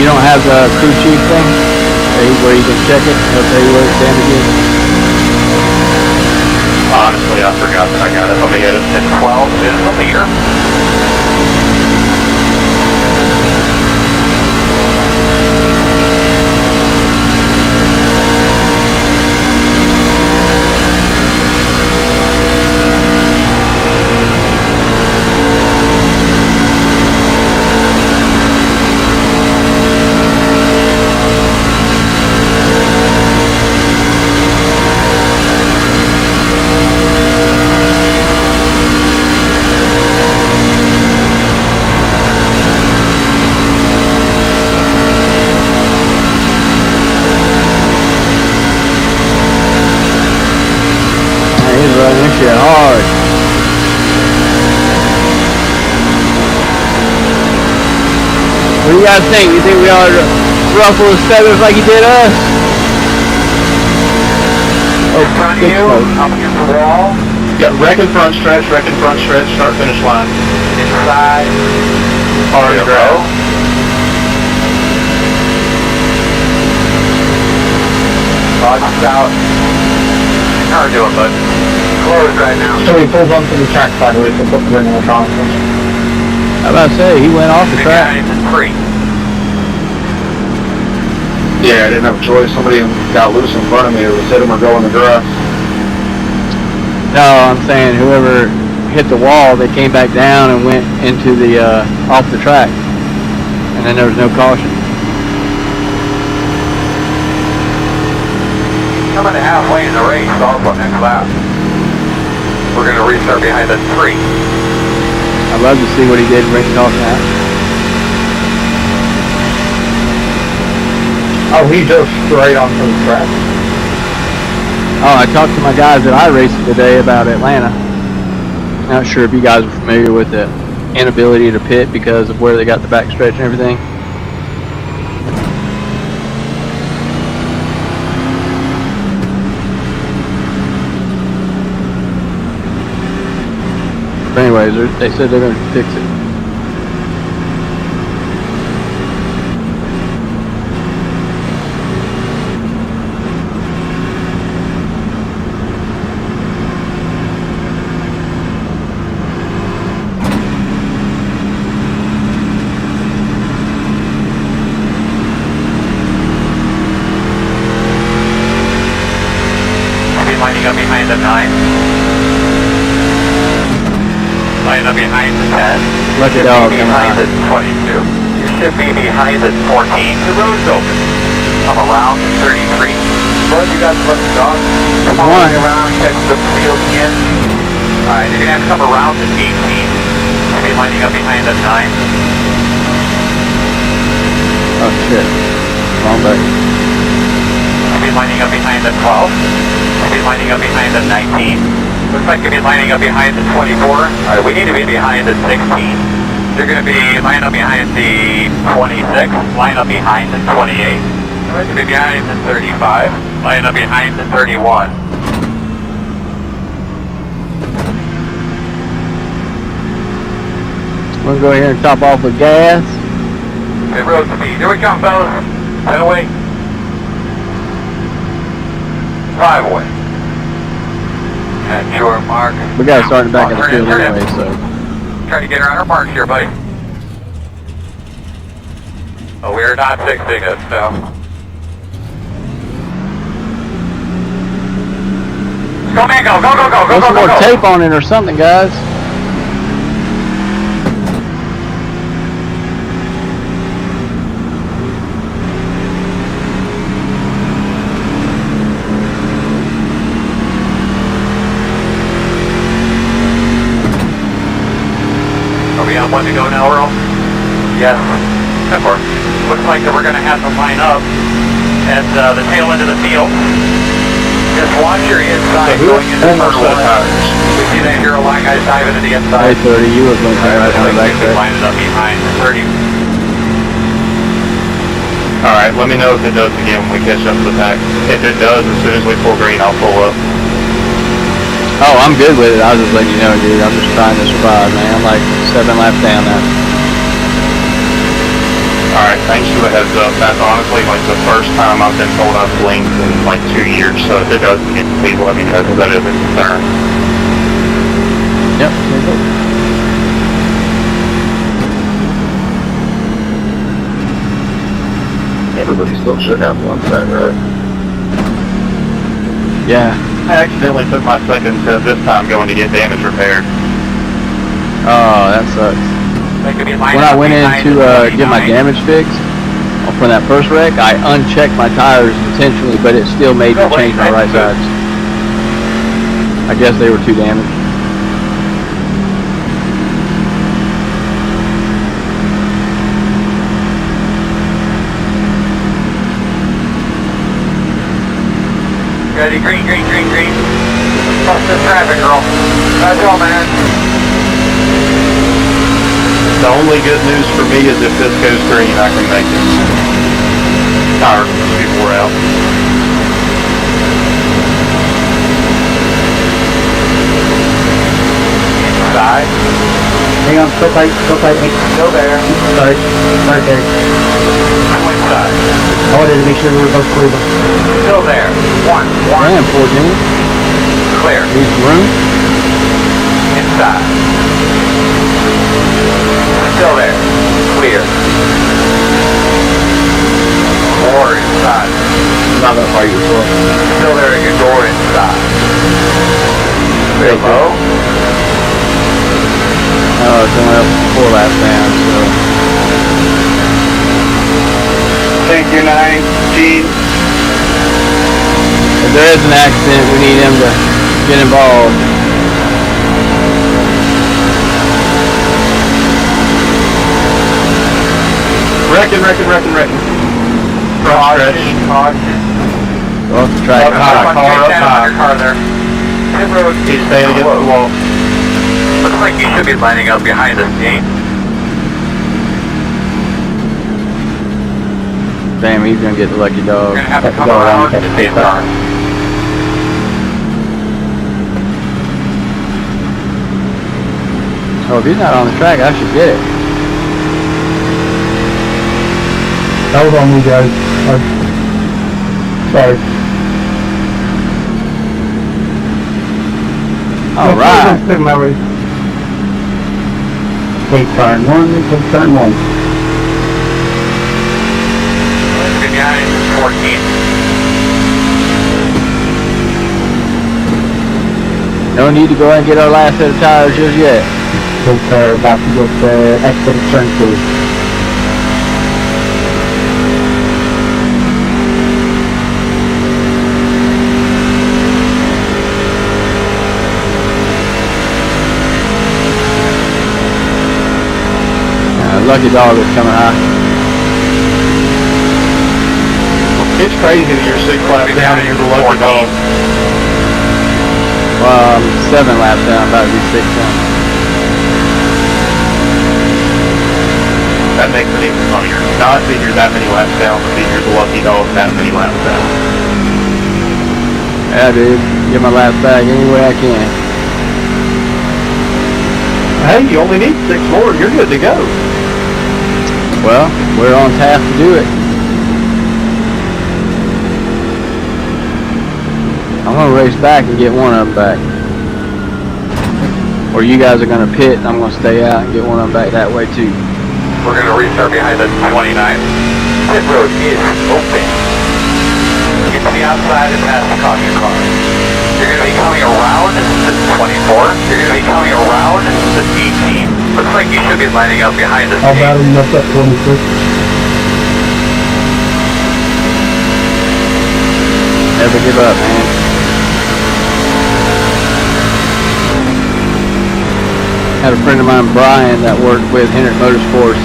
You don't have the crew chief thing? Where you can check it, he'll tell you where the damage is. Honestly, I forgot that I got it. Let me get it. It's 12 is the leader. He's running this shit hard. What do you guys think? You think we ought to ruffle his feathers like he did us? In front of you, up against the wall. Got wreck in front stretch, start finish line. Inside. Hard to grow. Roger's out. How are you doing, bud? Closed right now. So he pulls onto the track side where he can put the ring on the console. I was about to say, he went off the Big track. guys in 3. Yeah, I didn't have a choice. Somebody got loose in front of me. It was hit him or go in the grass. No, I'm saying whoever hit the wall, they came back down and went into the, off the track. And then there was no caution. Coming to halfway in the race, also next lap. We're going to restart behind the 3. I'd love to see what he did and bring caution out. Oh, he drove straight onto the track. Oh, I talked to my guys that I raced today about Atlanta. Not sure if you guys are familiar with the inability to pit because of where they got the back stretch and everything. But anyways, they said they're going to fix it. Lining up behind the 9. Lining up behind the 10. Lucky You should dog, be behind the 22. You should be behind the 14. The road's open. Come around to 33. Bud, you got the lucky dog. Following around, catch the field again. Alright, you're gonna have to come around to 18. You'll be lining up behind the 9. Oh shit. Wrong button. You'll be lining up behind the 12. You'll be lining up behind the 19. Looks like you'll be lining up behind the 24. Alright, we need to be behind the 16. You're going to be lining up behind the 26. Line up behind the 28. Alright, you'll be behind the 35. Line up behind the 31. We're going to go here and top off with gas. Good road speed. Here we come, fellas. 10 away. 5 away. And short mark. We got to start in the back of the Turn in, field turn in. anyway, so. Try to get around our marks here, buddy. Oh, we are not fixing it, so. Go, man, go, go, go, go, go, Put go, some go, more go. tape on it or something, guys. Are we on one to go now, Earl? Yes. Of course. Looks like that we're going to have to line up at the tail end of the field. Just watch your inside going into the first one. We see that hero line guys diving to the inside. Hey, 30, you were going to right on the back there. Line it up behind 30. Alright, let me know if it does again when we catch up to the pack. If it does, as soon as we pull green, I'll pull up. Oh, I'm good with it. I was just letting you know, dude. I'm just trying to survive, man. I'm like 7 laps down now. Alright, thanks for the heads up. That's honestly like the first time I've been told I've blinked in like 2 years, so if it does again, please let me know, because that is a concern. Yep. Everybody still should have one set, right? Yeah. I accidentally took my second test this time going to get damage repaired. Oh, that sucks. They could be lining When I up went in behind to the get my 29. damage fixed from that first wreck, I unchecked my tires intentionally, but it still made me change my right sides. I guess they were too damaged. Ready, green, green, green, green. Bust this traffic, girl. That's all, man. The only good news for me is if this goes green, I can make it. Tires will be wore out. inside. Hang on, still tight, Still there. Sorry there. Go inside. I wanted to make sure we were both clear. Still there. One. Ram 14. Clear. Need some room. Inside. Still there. Clear. 4 inside. Not that far you were. Still there at your door inside. Clear low. Oh, it's only up 4 laps down, so. Thank you, 19. If there is an accident, we need him to get involved. Wrecking. Off the track. Up high, Car there. Pit road. He's staying against the wall. Looks like you should be lining up behind us, Dean. Damn, he's gonna get the lucky dog. You're gonna have to come around to the car. Oh, if he's not on the track, I should get it. That was on me, guys. Sorry. All right. Take turn 1. Behind 14. No need to go ahead and get our last set of tires just yet. About to go to exit turn 2. Lucky dog is coming high. It's crazy that you're 6 laps down and you're the lucky dog. Well, I'm 7 laps down, about to be 6 down. That makes it even funnier. Not that you're that many laps down, but that you're the lucky dog that many laps down. Yeah, dude. Get my laps back any way I can. Hey, you only need 6 more. You're good to go. Well, we're on task to do it. I'm gonna race back and get one of them back. Or you guys are gonna pit and I'm gonna stay out and get one of them back that way too. We're gonna restart behind the 29. Pit road is open. Get to the outside and pass the caution car. You're gonna be coming around the 24. You're gonna be coming around the 18. Looks like you should be lining up behind the How bad are you up at 26? Never give up, man. Had a friend of mine, Brian, that worked with Hendrick Motorsports.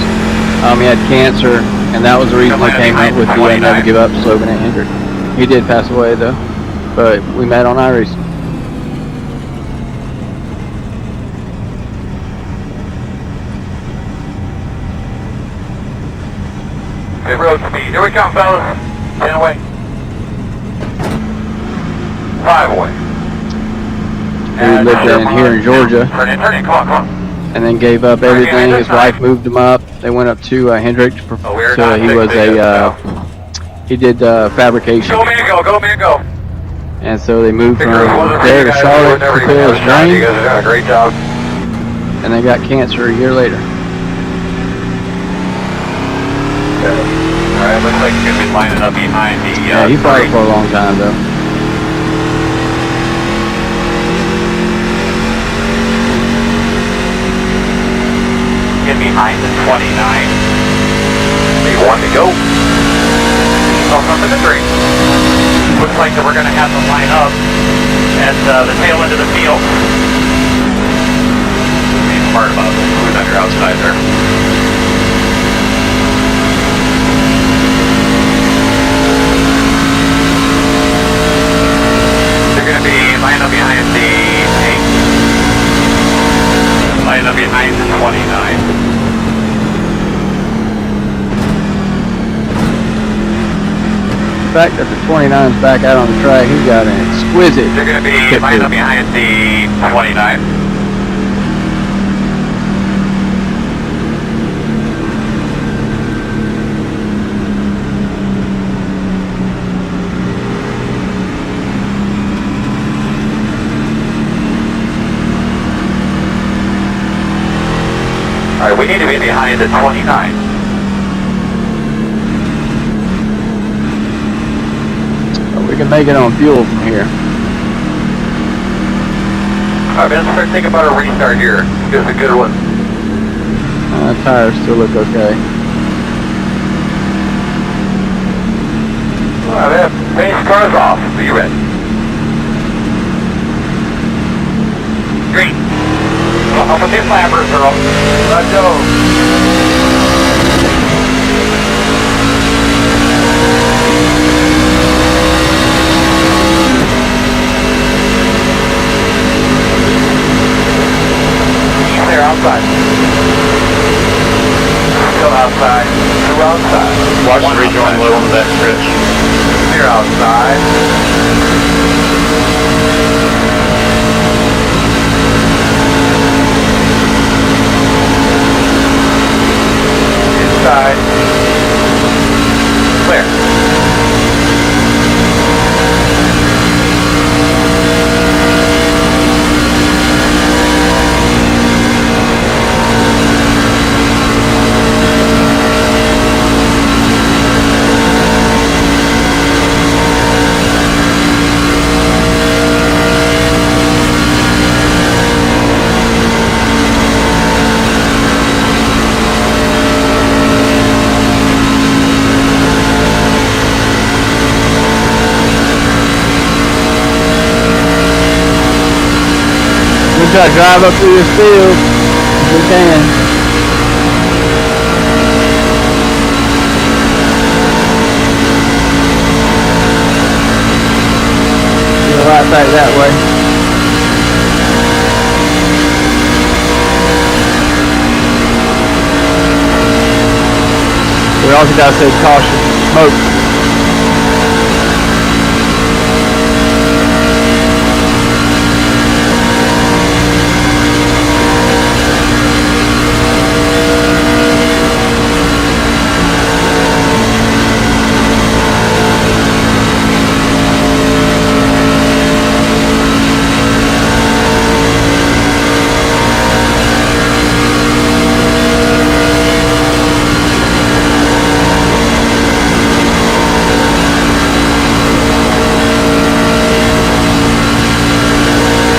He had cancer, and that was the reason he came up with the never give up slogan at Hendrick. He did pass away though, but we met on Iris. Pit road speed. Here we come, fellas. 10 away. 5 away. He lived in here in Georgia, Turn in, come on. and then gave up everything. His wife moved him up. They went up to Hendrick. So he was he did fabrication. Go man, go. And so they moved from there to Charlotte to fulfill his dream, You guys are doing a great job. and they got cancer a year later. Alright, looks like you're gonna be lining up behind the Yeah, he fought for a long time though. Get behind the 29. Leave 1 to go. Yourself up in the 3. Looks like that we're gonna have them line up at the tail end of the field. Be smart about who's on your outside there. They're gonna be lined up behind the 8. Lined up behind the 29. The fact that the 29's back out on the track, he's got an exquisite They're going to be pit lined crew. up behind the 29. We need to be behind the 29. We can make it on fuel from here. Alright, man, let's start thinking about a restart here. Give us a good one. Tires still look okay. Alright, man, finish cars off. Are you ready? Green. Up with the flappers, girl. Let's go. Clear outside. Still outside. Two outside. Watch the rejoin low on the back stretch. Clear outside. Inside. Clear. We'll try to drive up through this field if we can. We'll right back that way. We also gotta say caution, smoke.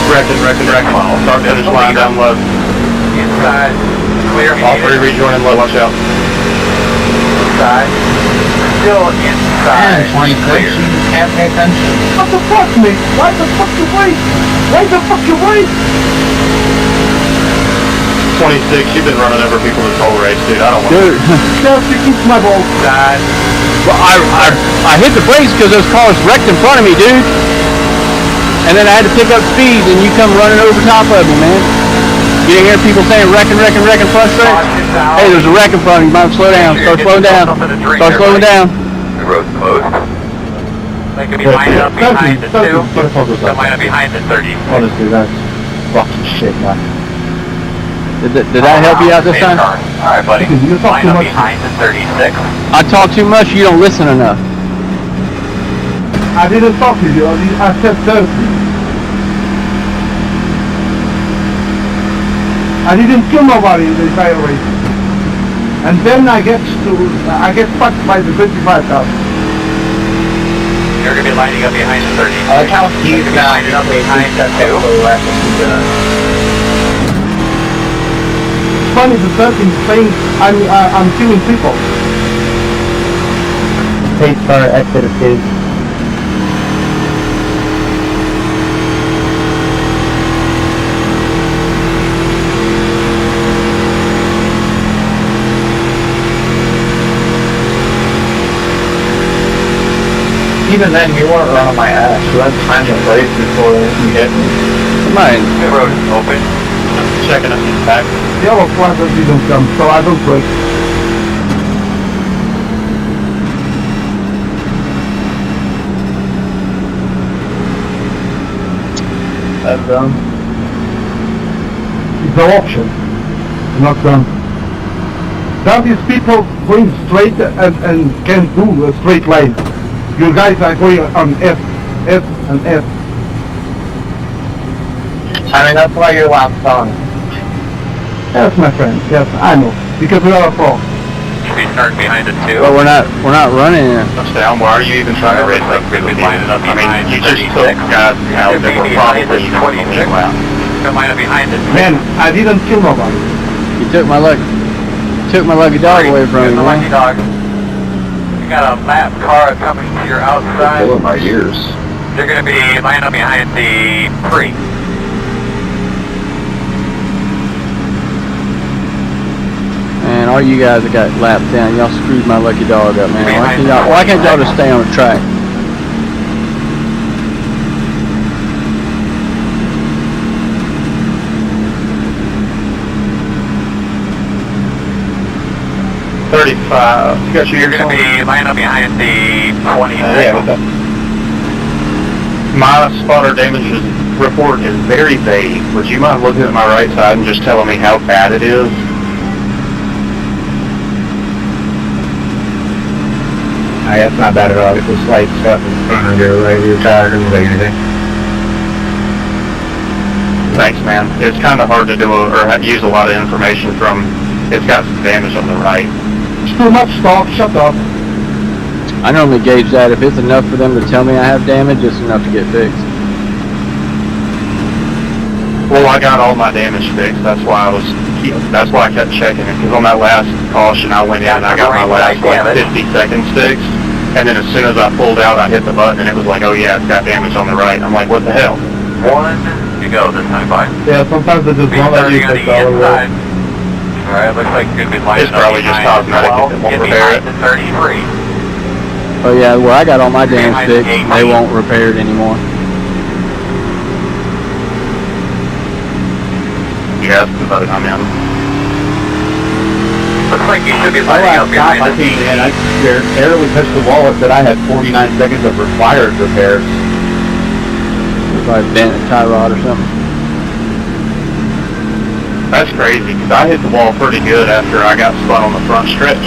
Wreck. Start finish line down low. Inside. Clear. All three rejoining low, watch out. Inside. Still inside. Clear. Can't pay attention. What the fuck, mate? Why the fuck you wait? Why the fuck you wait? 26, you've been running over people this whole race, dude. I don't want Dude, Just to keep my ball. Inside. well, I hit the brakes because those cars wrecked in front of me, dude. And then I had to pick up speed, and you come running over top of me, man. You didn't hear people saying wrecking, front stretch? Hey, there's a wreck in front of you. You might slow down. Start slowing down. Start slowing down. The road's closed. They could be lined up behind the 2. They might be behind the 30. Honestly, that's fucking shit, man. Did that help you out this time? Alright, buddy. You talk Line too up much. behind the 36. I talk too much, you don't listen enough. I didn't talk to you. I said 30. I didn't kill nobody in the entire race. And then I get fucked by the 55,000. You're going to be lining up behind the 30. How You're huge going to be now? lining up behind the 2. It's funny, the 13 is saying I'm killing people. Pace car exit escape. Even then, you weren't running my ass, so that's time to break before you hit me. Mine. The road is open. checking up his back. The other flaggers didn't come, so I don't break. That's done. It's an option, not done. That is people going straight and can't do a straight line. You guys are going on F, F, and F. I mean, that's why your lap's on. Yes, my friend. Yes, I know. Because we are a pro. Should be starting behind it too. But we're not running it. Down, why are you even trying to race like We've been lining up I mean, behind you just 36. took guys out You're that were behind probably the going to 26. lap. Been lining up behind it. Man, I didn't kill nobody. You took my lucky dog away from me, Here's the lucky man. dog. You got a lap car coming to your outside. Pulling my ears. They're going to be lining up behind the pre. Man, all you guys that got lapped down, y'all screwed my lucky dog up, man. Why can't y'all just stay on the track? You got You're going to be lining up behind the 26. My spotter damage report is very vague. Would you mind looking at my right side and just telling me how bad it is? That's not bad at all. It's a slight stuff in front of your right rear tire. Doesn't say anything. Thanks, man. It's kind of hard to do or use a lot of information from. It's got some damage on the right. It's too much talk. Shut up. I normally gauge that. If it's enough for them to tell me I have damage, it's enough to get fixed. Well, I got all my damage fixed. That's why I kept checking it. Because on that last caution, I went in and I got my last 50 seconds fixed. And then as soon as I pulled out, I hit the button and it was like, oh yeah, it's got damage on the right. I'm like, what the hell? One to go this time, bye. Yeah, sometimes they just don't let you Starting on take the all the way. inside. Alright, looks like you're going to be lining It's up probably just behind cosmetic. 12. It won't Get repair behind the 33. Oh yeah, where I got all my damage Behind fixed, the they 18. won't repair it anymore. Yes, but I mean, Looks like you should be Oh, lining I up stopped behind my the team, man. I 18. barely touched the wall. It said I had 49 seconds of required repairs. It's like bent a tie rod or something. that's crazy because I hit the wall pretty good after I got spun on the front stretch.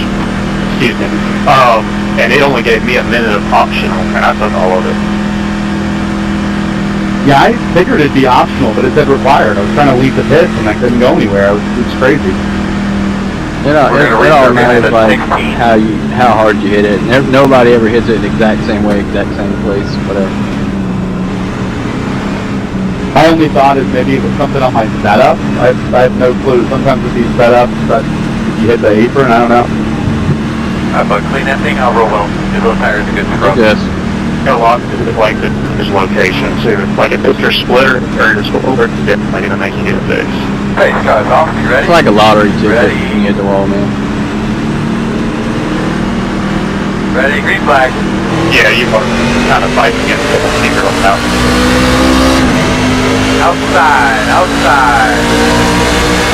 Excuse me. And it only gave me a minute of optional, and I took all of it. Yeah, I figured it'd be optional, but it said required. I was trying to leave the pits and I couldn't go anywhere. It's crazy. It all matters like how hard you hit it. Nobody ever hits it the exact same way, exact same place, whatever. My only thought is maybe it was something on my setup. I have no clue. Sometimes with these setups, but if you hit the apron, I don't know. But clean that thing out real well. Give those tires a good scrub. Yes. Got a lot to do with like the location too. Like if it's your splitter or your spoiler, it's definitely gonna make you get it fixed. Hey, Scott, off. You ready? It's like a lottery ticket Ready. when you hit the wall, man. Ready? Green flag. Yeah, you are kind of fighting against the secret on that. Outside.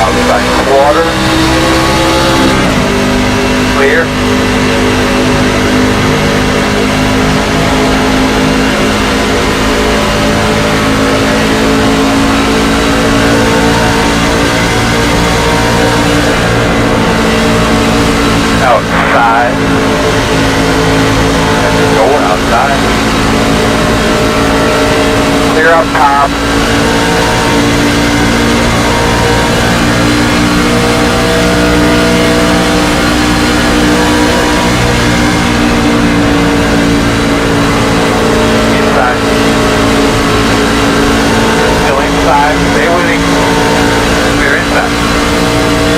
Outside quarter. Clear. Outside. Going outside. Clear up top. Inside. Still inside. Stay with me. Clear inside.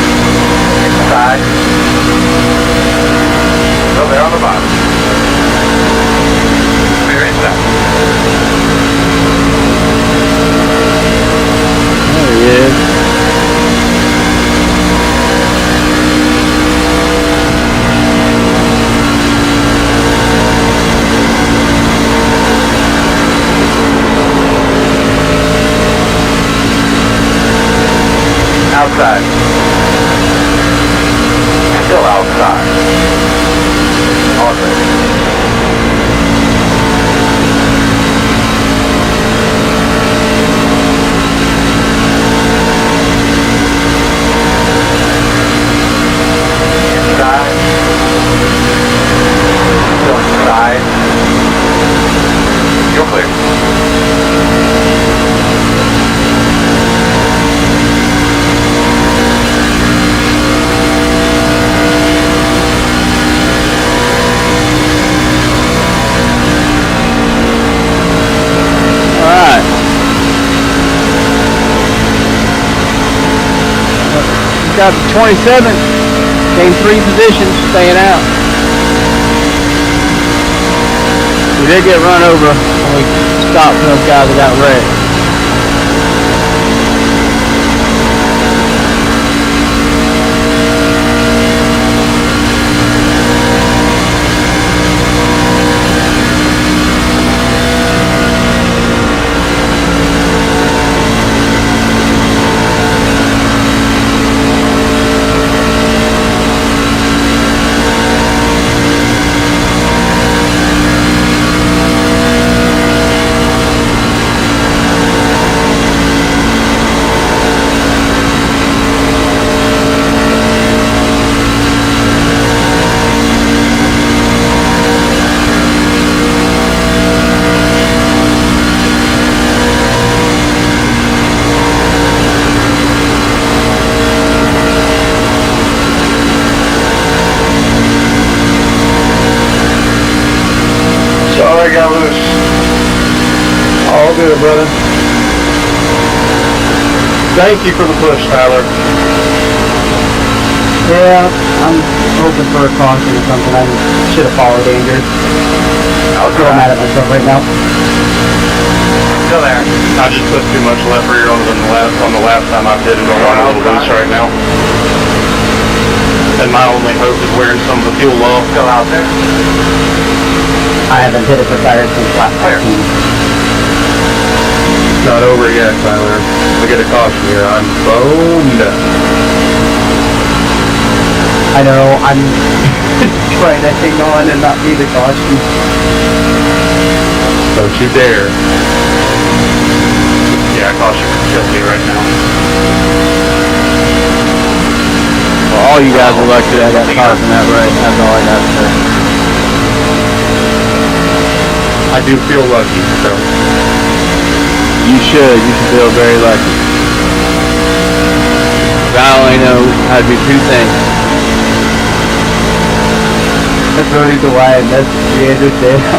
Inside. Still there on the bottom. Clear inside. There he is. Outside. Still outside. Awesome. got the 27th, gained 3 positions, staying out. We did get run over when we stopped those guys that got wrecked. Sorry, I got loose. All good, brother. Thank you for the push, Tyler. Yeah, I'm hoping for a caution or something. I should have followed Andrew. I'm mad at myself right now. Still there. I just put too much left rear on the last time I did it. I'm a little loose right now. And my only hope is wearing some of the fuel off. Still out there. I haven't hit it for tires since last Clear. 15. Not over yet, Tyler. We get a caution here. I'm boned. I know, I'm trying to hang on and not be the caution. Don't you dare. Yeah, caution could kill me right now. Well, all you guys are lucky that I got caught in that race. That's all I got to say. I do feel lucky, so. You should feel very lucky. I only know how to do 2 things. That's the reason why I messaged you Andrew said I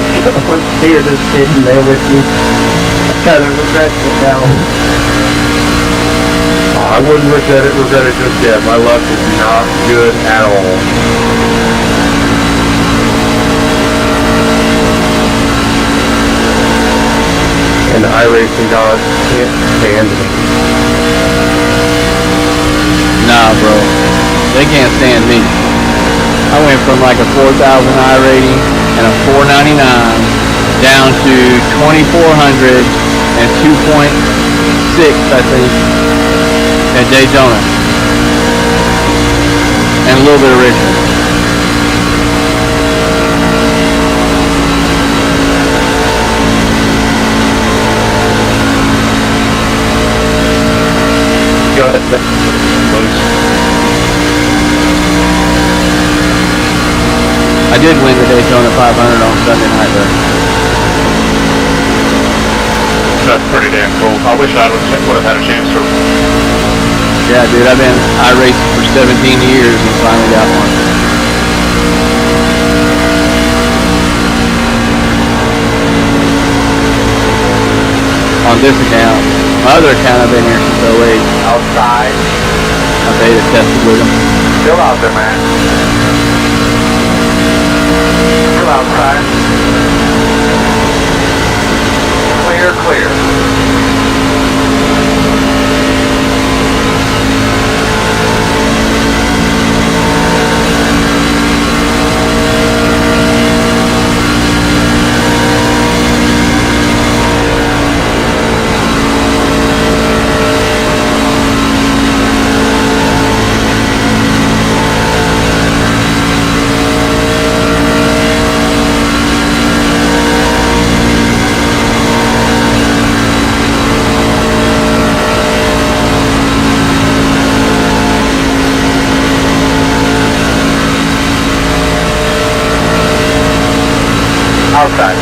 was here just sitting there with you. I kind of regret it now. I wouldn't regret it just yet. My luck is not good at all. And the iRacing gods can't stand me. Nah, bro. They can't stand me. I went from like a 4,000 I rating and a 499 down to 2,400 and 2.6, I think, at Daytona. And a little bit of Richmond. Go ahead. Loose. I did win the Daytona 500 on Sunday night, though. That's pretty damn cool. I wish I would have had a chance to. Yeah, dude, I raced for 17 years and finally got one. On this account. My other account, I've been here since 08. Outside. I beta tested with them. Still out there, man. Still outside. Clear, clear. Outside.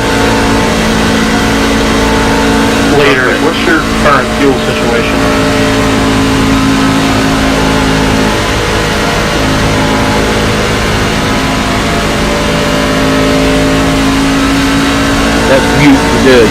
Later, what's your current fuel situation? That's beautiful good.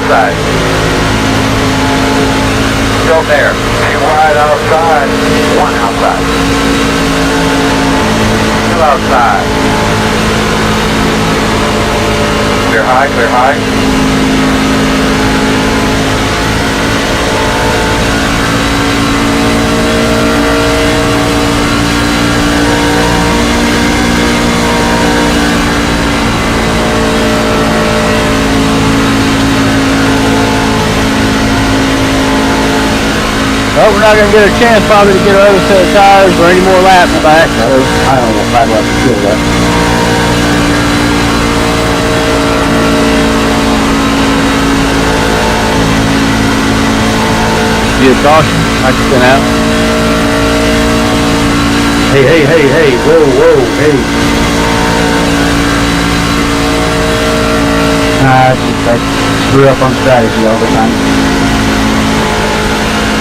outside. Still there. 2 wide outside. 1 outside. 2 outside. Clear high, clear high. Well, we're not going to get a chance probably to get our other set of tires or any more laps back. So I don't know, 5 laps of fuel left. be a caution. I can spin out. Hey, whoa, hey. I screw up on strategy all the time.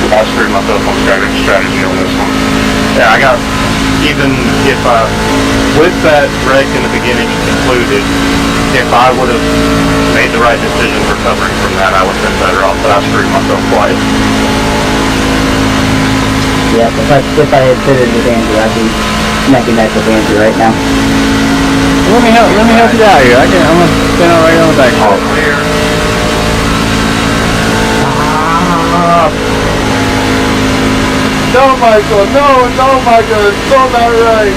I screwed myself on strategy on this one. Yeah, I got, even if with that wreck in the beginning included, if I would have made the right decision recovering from that, I would have been better off, but I screwed myself twice. Yeah, if I had fitted with Andrew, I'd be neck and neck with Andrew right now. Let me help you out here. I'm gonna spin out right on the back. All clear. No, Michael, no, Michael, it's so not right.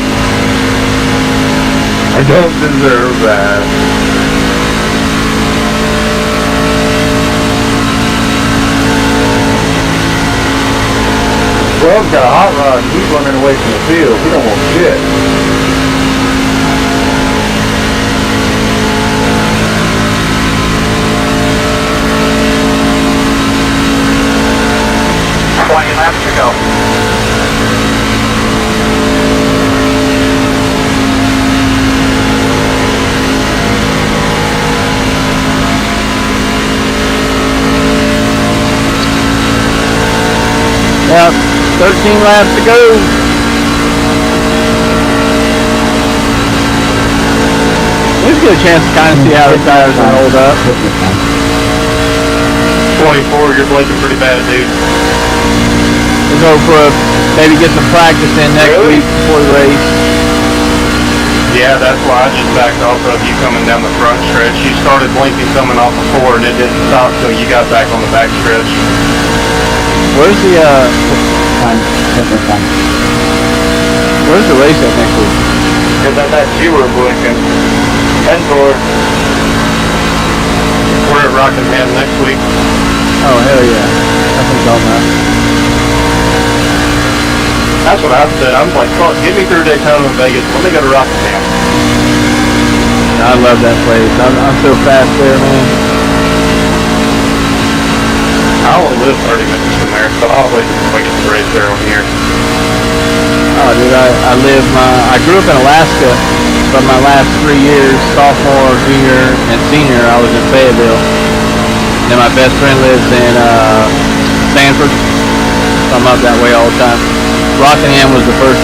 I don't deserve that. Rob's got a hot rod and he's running away from the field. He don't want shit. Laps to go. Yeah, 13 laps to go. Let's get a chance to kind of see how the tires are hold up. 24, you're blinking pretty bad, dude. We'll go for maybe get some practice in next week before the race. Yeah, that's why I just backed off of you coming down the front stretch. You started blinking coming off of 4 and it didn't stop until you got back on the back stretch. Where's the Time. where's the race at next week? Because I thought you were blinking. 10-4. We're at Rockingham next week. Oh hell yeah. That's what I'm talking about. That's what I said. I'm like, fuck, get me through Daytona and Vegas. Let me go to Rockingham. I love that place. I'm so fast there, man. I only live 30 minutes from there, so I'll wait to the race there on here. Oh dude, I grew up in Alaska, but my last 3 years, sophomore, junior, and senior, I was in Fayetteville. And my best friend lives in Sanford, so I'm up that way all the time. Rockingham was the first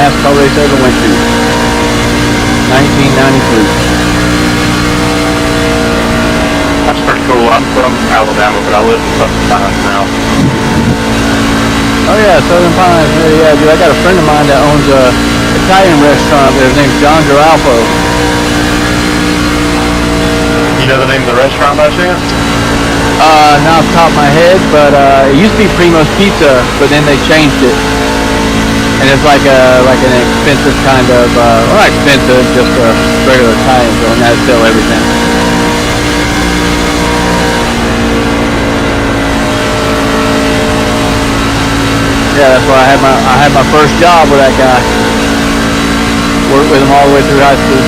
NASCAR race I ever went to. 1993. That's pretty cool. I'm from Alabama, but I live in Southern Pines now. Oh yeah, Southern Pines. Yeah, dude, I got a friend of mine that owns a Italian restaurant there. His name's John Giralpo. You know the name of the restaurant by chance? Not off the top of my head, but it used to be Primo's Pizza, but then they changed it. And it's like an expensive kind of, well, not expensive, just a regular Italian joint. They sell everything. Yeah, that's where I had my first job with that guy. Worked with him all the way through high school.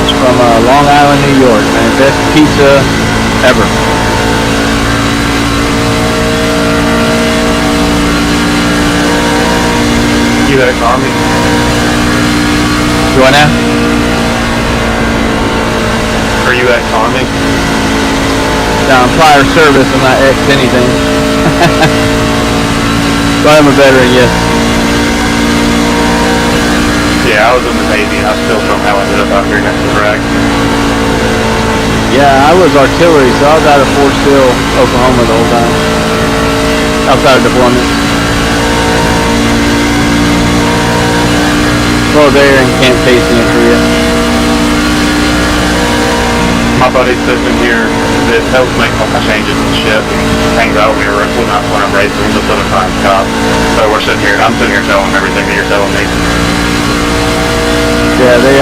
It's from Long Island, New York, man. Best pizza ever. You ex-Army? Do I now? Are you ex-Army? No, I'm prior service. I'm not ex anything. But I'm a veteran, yes. Yeah, I was in the Navy and I still somehow ended up out here next to the wreck. Yeah, I was artillery, so I was out of Fort Sill, Oklahoma the whole time. Outside of deployment. Well, there in Camp Casey in Korea. My buddy sits in here that helps make all my changes and shit and hangs out with me when I'm racing this other time's cop. So I'm sitting here telling him everything that you're telling me. Yeah, they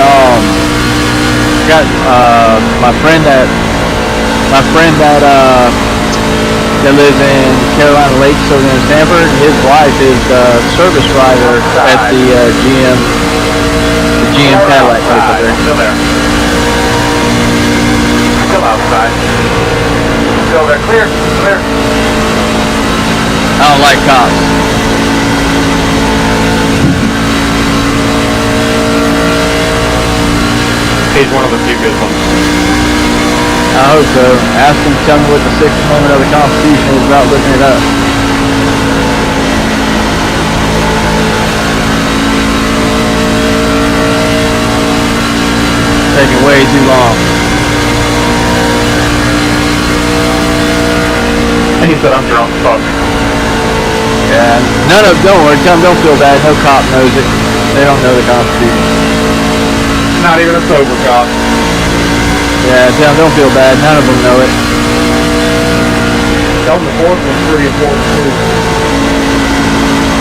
got my friend that lives in Carolina Lakes over in Stanford. His wife is service rider at the GM Cadillac place up there. Still there. Still outside. Still there. Clear. I don't like cops. He's one of the few good ones. I hope so. Ask him to tell me what the 6th Amendment of the Constitution is without looking it up. Taking way too long. And he said I'm drunk as fuck. Yeah, don't worry, tell them don't feel bad, no cop knows it. They don't know the Constitution. Not even a sober cop. Yeah, tell them don't feel bad, none of them know it. Tell them the 4th was pretty important too.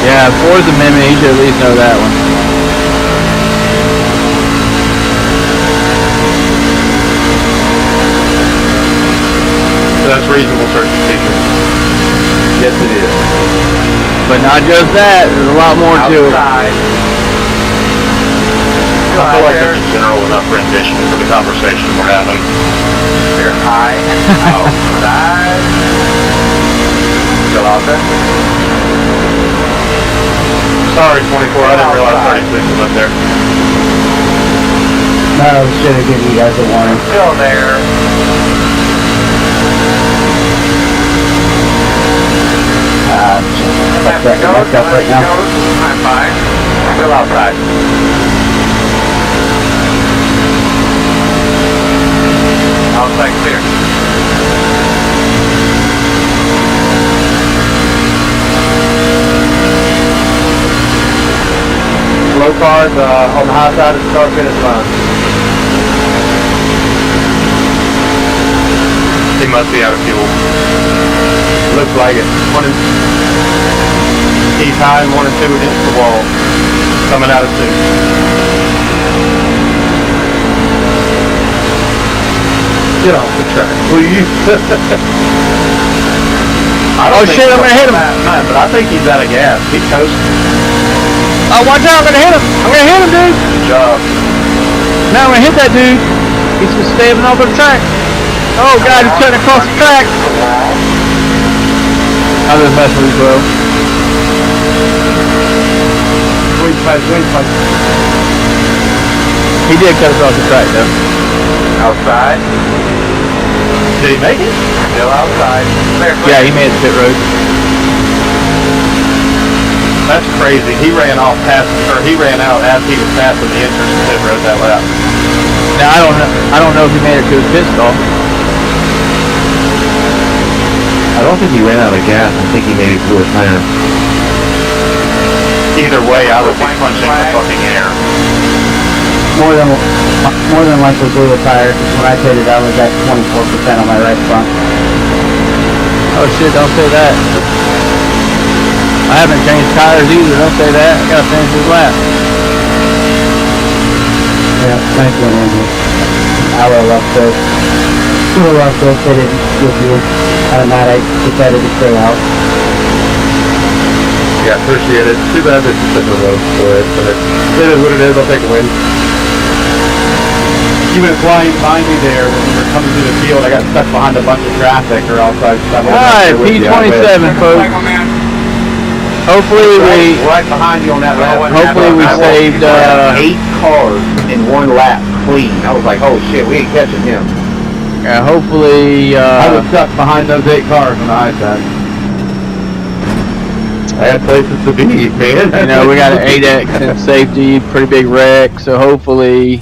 Yeah, 4th Amendment, you should at least know that one. That's reasonable search and seizure. Yes, it is. But not just that, there's a lot more to it. Outside. I feel like that's a general enough rendition for the conversation we're having. Clear high and outside. Still out there. Sorry, 24, I didn't realize 36 was up there. No, should have given you guys a warning. Still there. That's right now. I'm fine. Still outside. Outside clear. Low cars on the high side of the car finish line. He must be out of fuel. Looks like it. He's high and 1 and 2 against the wall. Coming out of 2. Get off the track, please. Oh shit, I'm gonna hit him. But I think he's out of gas. He's coasting. Oh, watch out, I'm gonna hit him. I'm gonna hit him, dude. Good job. Now I'm gonna hit that dude. He's just stabbing off the track. Oh god, he's cutting across the track. I'm just messing with you, bro. Wing fight. He did cut across the track, though. Outside. Did he make it? Still outside. Clear. Yeah, he made the pit road. That's crazy. He ran out as he was passing the entrance to pit road that lap. Now I don't know if he made it to his pit stop. I don't think he ran out of gas. I think he made it through his tire. Either way, I would be punching the fucking air. More than likely blew a tire. When I pitted, I was at 24% on my right front. Oh shit, don't say that. I haven't changed tires either, don't say that. I gotta finish this lap. Yeah, thank you, Andrew. I will love this. Pitted with you. I decided to stay out. Yeah, appreciate it. Too bad this is such a road for it, but it is what it is. I'll take a win. You went flying behind me there when we were coming through the field. I got stuck behind a bunch of traffic, or else I would Alright, P27, folks. Hopefully we right behind you on that lap. hopefully we saved 8 cars in 1 lap clean. I was like, oh shit, we ain't catching him. hopefully I was stuck behind those 8 cars on the high side. Bad places to be, man. You know, we got an 8X in safety, pretty big wreck, so hopefully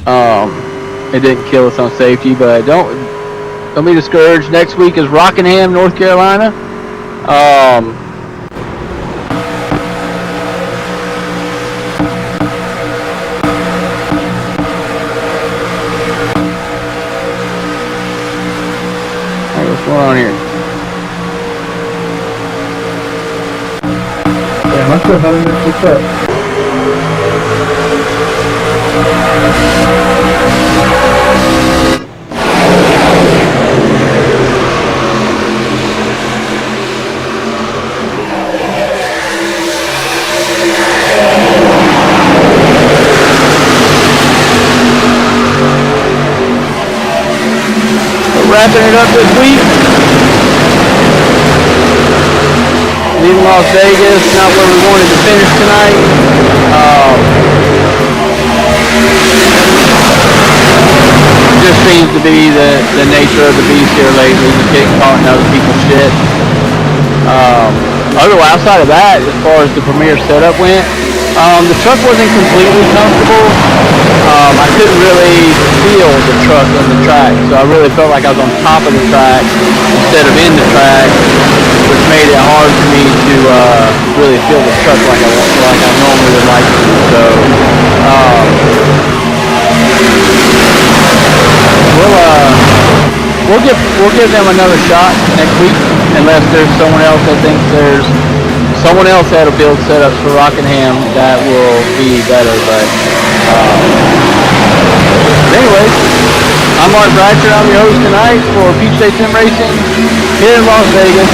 it didn't kill us on safety, but don't be discouraged. Next week is Rockingham, North Carolina. Hey, what's going on here? Yeah, I'm still having this hooked up. Wrapping it up this week. Leaving Las Vegas, not where we wanted to finish tonight. Just seems to be the nature of the beast here lately, just getting caught in other people's shit. Otherwise, outside of that, as far as the Premier setup went, the truck wasn't completely comfortable. I couldn't really feel the truck on the track, so I really felt like I was on top of the track instead of in the track, which made it hard for me to really feel the truck like I normally would like to. So we'll give them another shot next week, unless there's someone else that thinks there's someone else that'll build setups for Rockingham that will be better. But anyways, I'm Mark Bratcher. I'm your host tonight for Peach State Sim Racing here in Las Vegas.